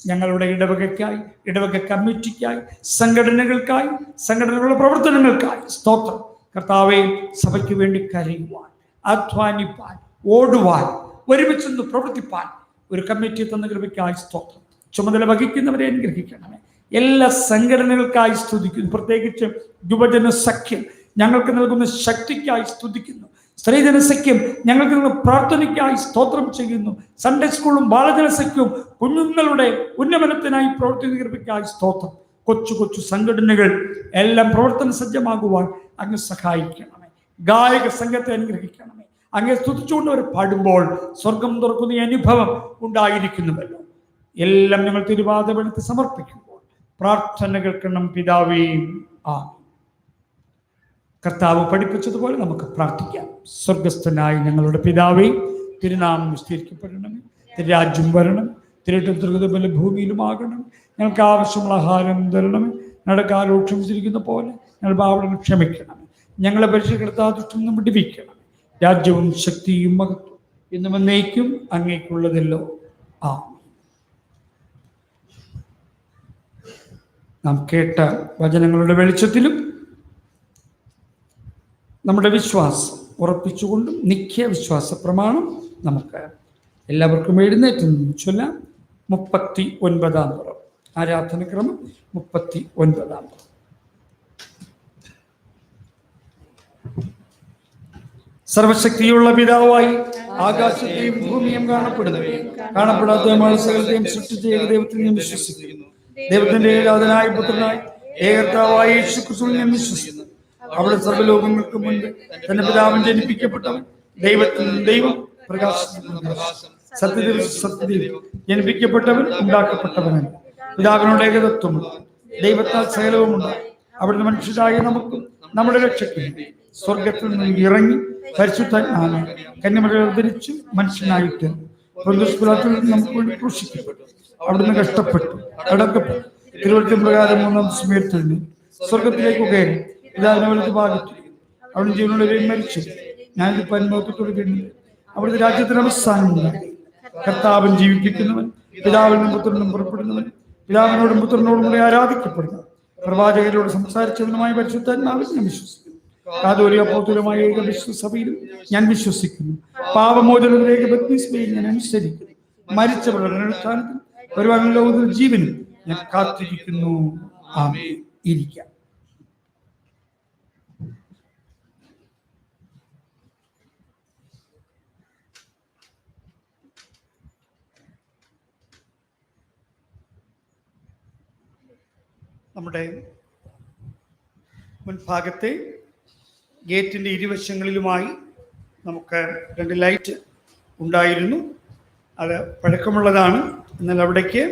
ഞങ്ങളുടെ ഇടവകയ്ക്കായി, ഇടവക കമ്മിറ്റിക്കായി, സംഘടനകൾക്കായി, സംഘടനകളുടെ പ്രവർത്തനങ്ങൾക്കായി സ്തോത്രം. കർത്താവെ, സഭയ്ക്ക് വേണ്ടി കരയുവാൻ, അധ്വാനിപ്പാൻ, ഓടുവാൻ, ഒരുമിച്ചൊന്ന് പ്രവർത്തിപ്പാൻ ഒരു കമ്മിറ്റി തന്ന കൃപയ്ക്കായി സ്തോത്രം. ചുമതല വഹിക്കുന്നവരെ അനുഗ്രഹിക്കണമേ. എല്ലാ സംഘടനകൾക്കായി സ്തുതിക്കുന്നു. പ്രത്യേകിച്ച് യുവജന സഖ്യം ഞങ്ങൾക്ക് നൽകുന്ന ശക്തിക്കായി സ്തുതിക്കുന്നു. സ്ത്രീജന സഖ്യം ഞങ്ങൾക്ക് നൽകുന്ന പ്രാർത്ഥനയ്ക്കായി സ്തോത്രം ചെയ്യുന്നു. സൺഡേ സ്കൂളും ബാലജന സഖ്യവും കുഞ്ഞുങ്ങളുടെ ഉന്നമനത്തിനായി പ്രവർത്തിക്കുന്ന കൃപയ്ക്കായി സ്തോത്രം. കൊച്ചു കൊച്ചു സംഘടനകൾ എല്ലാം പ്രവർത്തന സജ്ജമാകുവാൻ അങ്ങ് സഹായിക്കണമേ. ഗായക സംഘത്തെ അനുഗ്രഹിക്കണമേ. അങ്ങേ സ്തുതിച്ചുകൊണ്ട് അവർ പാടുമ്പോൾ സ്വർഗം തുറക്കുന്ന ഈ അനുഭവം ഉണ്ടായിരിക്കുന്നുവല്ലോ. എല്ലാം ഞങ്ങൾ തിരുവാതിരത്ത് സമർപ്പിക്കുമ്പോൾ പ്രാർത്ഥന കേൾക്കണം പിതാവേ. ആമേൻ. കർത്താവ് പഠിപ്പിച്ചതുപോലെ നമുക്ക് പ്രാർത്ഥിക്കാം. സ്വർഗസ്ഥനായ ഞങ്ങളുടെ പിതാവേ, തിരുനാമം വിസ്തരിക്കപ്പെടണമേ. തിരുരാജ്യം വരണം. തിരുവനന്തപുരത്തെ പോലെ ഭൂമിയിലുമാകണം. ഞങ്ങൾക്ക് ആവശ്യമുള്ള ആഹാരം തരണമേ. ഞങ്ങളുടെ കാലം ക്ഷമിച്ചിരിക്കുന്ന പോലെ ഞങ്ങൾ പാവങ്ങൾ ക്ഷമിക്കണമേ. ഞങ്ങളെ പരീക്ഷപ്പെടുത്താതെ ദുഷ്ടം നിന്ന് വിടുവിക്കണം. രാജ്യവും ശക്തിയും മഹത്വം എന്നും എന്നേക്കും അങ്ങേക്കുള്ളതല്ലോ. ആമേൻ. നാം കേട്ട വചനങ്ങളുടെ വെളിച്ചത്തിലും നമ്മുടെ വിശ്വാസം ഉറപ്പിച്ചുകൊണ്ടും നിഖ്യ വിശ്വാസ പ്രമാണം നമുക്ക് എല്ലാവർക്കും എഴുന്നേറ്റ് നിന്ന് ചൊല്ലാം. 39-ാം പുറം ആരാധനക്രമം 39-ാം പുറം. സർവശക്തിയുള്ള പിതാവായി ആകാശത്തെയും ഭൂമിയും കാണപ്പെടാത്ത സകലത്തെയും സൃഷ്ടിച്ച ഏകദൈവത്തിൽ ഞാൻ വിശ്വസിക്കുന്നു. ദൈവത്തിന്റെ ഏകാതനായ പുത്രനായി ഏകർത്താവായ യേശുക്രിസ്തുവിൽ ഞാൻ വിശ്വസിക്കുന്നു. അവിടെ സർവ്വലോകങ്ങൾക്ക് മുൻപ് തന്റെ പിതാവിൻ ജനിപ്പിക്കപ്പെട്ടവൻ, ദൈവത്തിൽ ദൈവം, പ്രകാശത്തിൽ പ്രകാശം, സത്യദൈവം ജനിപ്പിക്കപ്പെട്ടവൻ ഉണ്ടാക്കപ്പെട്ടവനാണ്. പിതാവിനോട് ഏകതത്വമുണ്ട്. ദൈവത്താൽ സകലവുമുണ്ട്. അവിടുന്ന് മനുഷ്യരായ നമുക്കും നമ്മുടെ രക്ഷയ്ക്കും സ്വർഗത്തിൽ നിന്ന് ഇറങ്ങി പരിശുദ്ധാത്മാവിനെ കന്യമറിയിൽ അവതരിച്ചു മനുഷ്യനായിട്ട് പൊന്തിയോസ് പിലാത്തിൽ നമുക്ക് വേണ്ടി ക്രൂശിക്കപ്പെട്ടു. അവിടുന്ന് കഷ്ടപ്പെട്ടു, അടക്കപ്പെട്ടു, തിരുവചന പ്രകാരം 3-ാം ദിവസം ഉയർത്തെഴുന്നേറ്റു, സ്വർഗത്തിലേക്ക് കയറി പിതാവിനെ വലത്ത് ഭാഗത്തു. അവിടുന്ന് ജീവനുള്ളവരെയും മരിച്ചു. ഞാനിത് പരമോത്വത്തോടെ കഴിഞ്ഞു. അവിടുത്തെ രാജ്യത്തിന് അവസാനമുണ്ടായി. കർത്താവൻ ജീവിപ്പിക്കുന്നവൻ, പിതാവിൽ നിന്നും പുത്രനും പുറപ്പെടുന്നവൻ, പിതാവിനോടും പുത്രനോടും കൂടെ ആരാധിക്കപ്പെടുന്നു. പ്രവാചകരോട് സംസാരിച്ചവനുമായ പരിശുദ്ധാത്മാവിൽ ഞാൻ വിശ്വസിക്കുന്നു. കാതോലികപ്പോത്തുലമായ ഏക വിശ്വസഭയിലും ഞാൻ വിശ്വസിക്കുന്നു. പാപമോചനത്തിലേക്ക് ബപ്തിസ്മയിൽ ഞാൻ അനുസരിക്കുന്നു. മരിച്ചവരുടെ പുനരുത്ഥാനത്തിൽ വരുവാനുള്ള ലോകത്തിൽ ജീവനും ഞാൻ കാത്തിരിക്കുന്നു. ആമേൻ. ഇരിക്കാം. നമ്മുടെ മുൻഭാഗത്തെ ഗേറ്റിൻ്റെ ഇരുവശങ്ങളിലുമായി നമുക്ക് 2 ലൈറ്റ് ഉണ്ടായിരുന്നു. അത് പഴക്കമുള്ളതാണ്. എന്നാൽ അവിടേക്ക്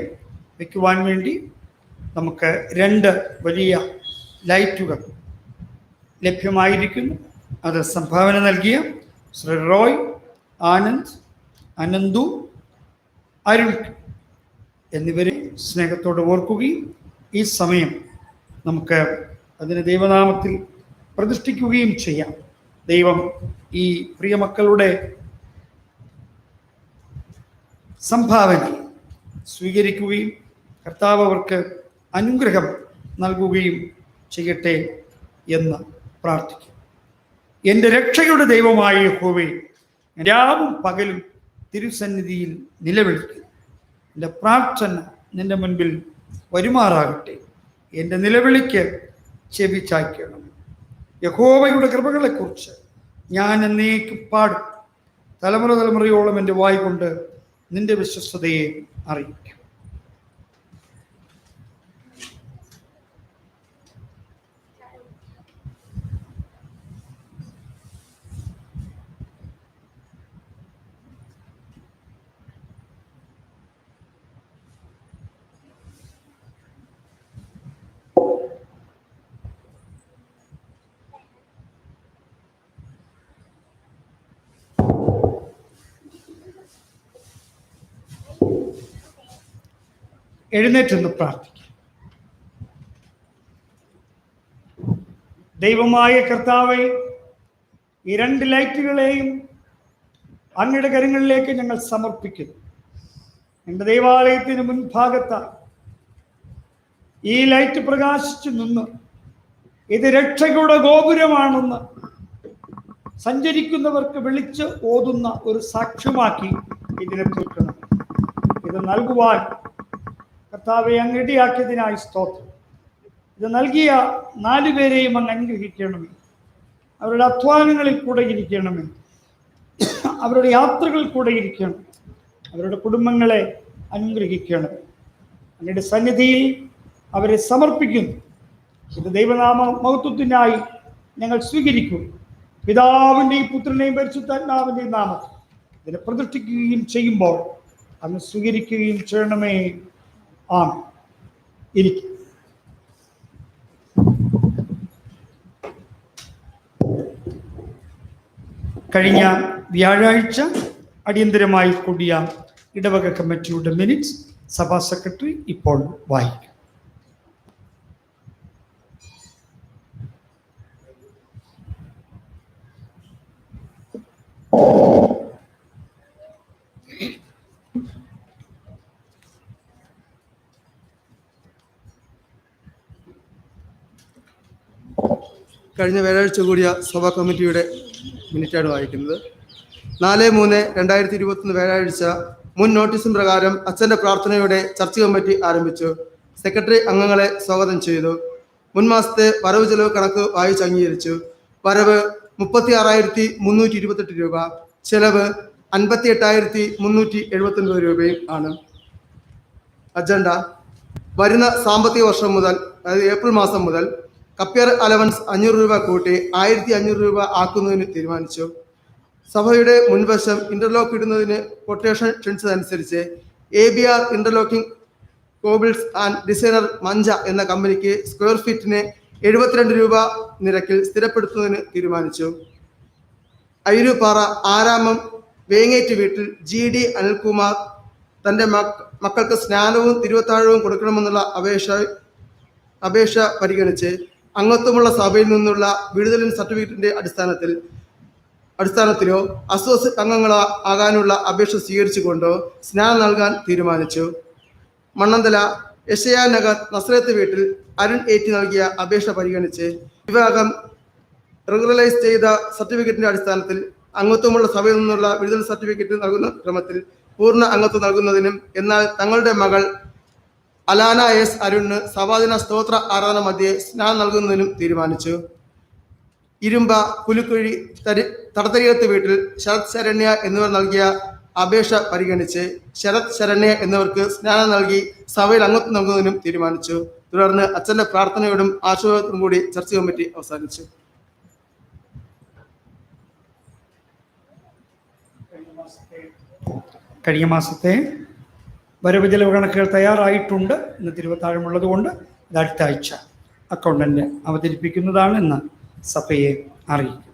വയ്ക്കുവാൻ വേണ്ടി നമുക്ക് 2 വലിയ ലൈറ്റുകൾ ലഭ്യമായിരിക്കുന്നു. അത് സംഭാവന നൽകിയ ശ്രീ റോയ്, ആനന്ദ്, അനന്തു, അരുൺ എന്നിവരെ സ്നേഹത്തോടെ ഓർക്കുകയും ഈ സമയം നമുക്ക് അതിനെ ദൈവനാമത്തിൽ പ്രതിഷ്ഠിക്കുകയും ചെയ്യാം. ദൈവം ഈ പ്രിയ മക്കളുടെ സംഭാവന സ്വീകരിക്കുകയും കർത്താവ് അവർക്ക് അനുഗ്രഹം നൽകുകയും ചെയ്യട്ടെ എന്ന് പ്രാർത്ഥിക്കും. എൻ്റെ രക്ഷയുടെ ദൈവമായ യഹോവേ, രാവും പകലും തിരുസന്നിധിയിൽ നിലവിളിക്കും. എൻ്റെ പ്രാർത്ഥന നിന്റെ മുൻപിൽ വരുമാറാകട്ടെ. എൻ്റെ നിലവിളിക്ക് ചെവി ചായ്ക്കണം. യഹോവയുടെ കൃപകളെക്കുറിച്ച് ഞാൻ എന്നേക്കും പാടും. തലമുറ തലമുറയോളം എൻ്റെ വായ് കൊണ്ട് നിന്റെ വിശ്വസ്തതയെ അറിയിക്കും. എഴുന്നേറ്റെന്ന് പ്രാർത്ഥിക്കും. ദൈവമായ കർത്താവേ, ഈ 2 ലൈറ്റുകളെയും അങ്ങയുടെ കരങ്ങളിലേക്ക് ഞങ്ങൾ സമർപ്പിക്കുന്നു. എൻ്റെ ദൈവാലയത്തിന് മുൻഭാഗത്തായി ഈ ലൈറ്റ് പ്രകാശിച്ചു നിന്ന് ഇത് രക്ഷയുടെ ഗോപുരമാണെന്ന് സഞ്ചരിക്കുന്നവർക്ക് വിളിച്ച് ഓതുന്ന ഒരു സാക്ഷ്യമാക്കി ഇതിനെ തീർക്കണം. ഇത് നൽകുവാൻ കർത്താവെ അങ്ങ് ഇടയാക്കിയതിനായി സ്തോത്രം. ഇത് നൽകിയ 4 പേരെയും അങ്ങ് അനുഗ്രഹിക്കണമേ. അവരുടെ അധ്വാനങ്ങളിൽ കൂടെ ഇരിക്കണമേ. അവരുടെ യാത്രകളിൽ കൂടെ ഇരിക്കണം. അവരുടെ കുടുംബങ്ങളെ അനുഗ്രഹിക്കണമേ. അങ്ങയുടെ സന്നിധിയിൽ അവരെ സമർപ്പിക്കുന്നു. ഇത് ദൈവനാമ മഹത്വത്തിനായി ഞങ്ങൾ സ്വീകരിക്കും. പിതാവിൻ്റെയും പുത്രനെയും പരിശുദ്ധാത്മാവിൻ്റെയും നാമത്തിൽ ഇതിനെ പ്രതിഷ്ഠിക്കുകയും ചെയ്യുമ്പോൾ അങ്ങ് സ്വീകരിക്കുകയും ചെയ്യണമേ. ആമേൻ. ഇരിക്കും. കഴിഞ്ഞ വ്യാഴാഴ്ച അടിയന്തരമായി കൂടിയ ഇടവക കമ്മിറ്റിയുടെ മിനിറ്റ്സ് സഭാ സെക്രട്ടറി ഇപ്പോൾ വായിക്കും. കഴിഞ്ഞ വ്യാഴാഴ്ച കൂടിയ സഭാ കമ്മിറ്റിയുടെ മിനിറ്റാണ് വായിക്കുന്നത്. 4/3/2021 വ്യാഴാഴ്ച മുൻ നോട്ടീസും പ്രകാരം അച്ഛൻ്റെ പ്രാർത്ഥനയോടെ ചർച്ച് കമ്മിറ്റി ആരംഭിച്ചു. സെക്രട്ടറി അംഗങ്ങളെ സ്വാഗതം ചെയ്തു. മുൻ മാസത്തെ വരവ് ചെലവ് കണക്ക് വായിച്ച് അംഗീകരിച്ചു. വരവ് 36,328 രൂപ, ചെലവ് 58,379 രൂപയും ആണ്. അജണ്ട: വരുന്ന സാമ്പത്തിക വർഷം മുതൽ, അതായത് ഏപ്രിൽ മാസം മുതൽ കപ്പിയർ അലവൻസ് 500 രൂപ കൂട്ടി 1,500 രൂപ ആക്കുന്നതിന് തീരുമാനിച്ചു. സഭയുടെ മുൻവശം ഇന്റർലോക്ക് ഇടുന്നതിന് കൊട്ടേഷൻ ക്ഷണിച്ചതനുസരിച്ച് ABR interlocking cobbles and designer മഞ്ച എന്ന കമ്പനിക്ക് സ്ക്വയർ ഫീറ്റിന് 72 രൂപ നിരക്കിൽ സ്ഥിരപ്പെടുത്തുന്നതിന് തീരുമാനിച്ചു. അയ്യൂരുപാറ ആരാമം വേങ്ങേറ്റ് വീട്ടിൽ GD അനിൽകുമാർ തന്റെ മക്കൾക്ക് സ്നാനവും തിരുവത്താഴവും കൊടുക്കണമെന്നുള്ള അപേക്ഷ പരിഗണിച്ച് അംഗത്വമുള്ള സഭയിൽ നിന്നുള്ള വിടുതലിൻ സർട്ടിഫിക്കറ്റിന്റെ അടിസ്ഥാനത്തിലോ അസോസിയേറ്റ് അംഗങ്ങളോ ആകാനുള്ള അപേക്ഷ സ്വീകരിച്ചുകൊണ്ടോ സ്നാനം നൽകാൻ തീരുമാനിച്ചു. മണ്ണന്തല യശയാ നഗർ നസ്രത്ത് വീട്ടിൽ അരുൺ ഏറ്റി നൽകിയ അപേക്ഷ പരിഗണിച്ച് വിഭാഗം റെഗുലറൈസ് ചെയ്ത സർട്ടിഫിക്കറ്റിന്റെ അടിസ്ഥാനത്തിൽ അംഗത്വമുള്ള സഭയിൽ നിന്നുള്ള വിടുതൽ സർട്ടിഫിക്കറ്റ് നൽകുന്ന ക്രമത്തിൽ പൂർണ്ണ അംഗത്വം നൽകുന്നതിനും എന്നാൽ തങ്ങളുടെ മകൾ അലാന എസ് അരുണിന് സഭാദിന സ്തോത്ര ആരാധന മധ്യേ സ്നാനം നൽകുന്നതിനും തീരുമാനിച്ചു. ഇരുമ്പ പുലിക്കുഴി തടത്തരികത്ത് വീട്ടിൽ ശരത് ശരണ്യ എന്നിവർ നൽകിയ അപേക്ഷ പരിഗണിച്ച് ശരത് ശരണ്യ എന്നിവർക്ക് സ്നാനം നൽകി സഭയിൽ അംഗത്വം നൽകുന്നതിനും തീരുമാനിച്ചു. തുടർന്ന് അച്ഛന്റെ പ്രാർത്ഥനയോടും ആശീർവാദത്തോടും കൂടി ചർച്ച കമ്മിറ്റി അവസാനിച്ചു. കഴിഞ്ഞ മാസത്തെ വരവ് ചെലവ് കണക്കുകൾ തയ്യാറായിട്ടുണ്ട്. ഇന്ന് തിരുവത്താഴമുള്ളത് കൊണ്ട് ഇത് അടുത്ത ആഴ്ച അക്കൗണ്ടന്റ് അവതരിപ്പിക്കുന്നതാണ് എന്ന് സഭയെ അറിയിക്കും.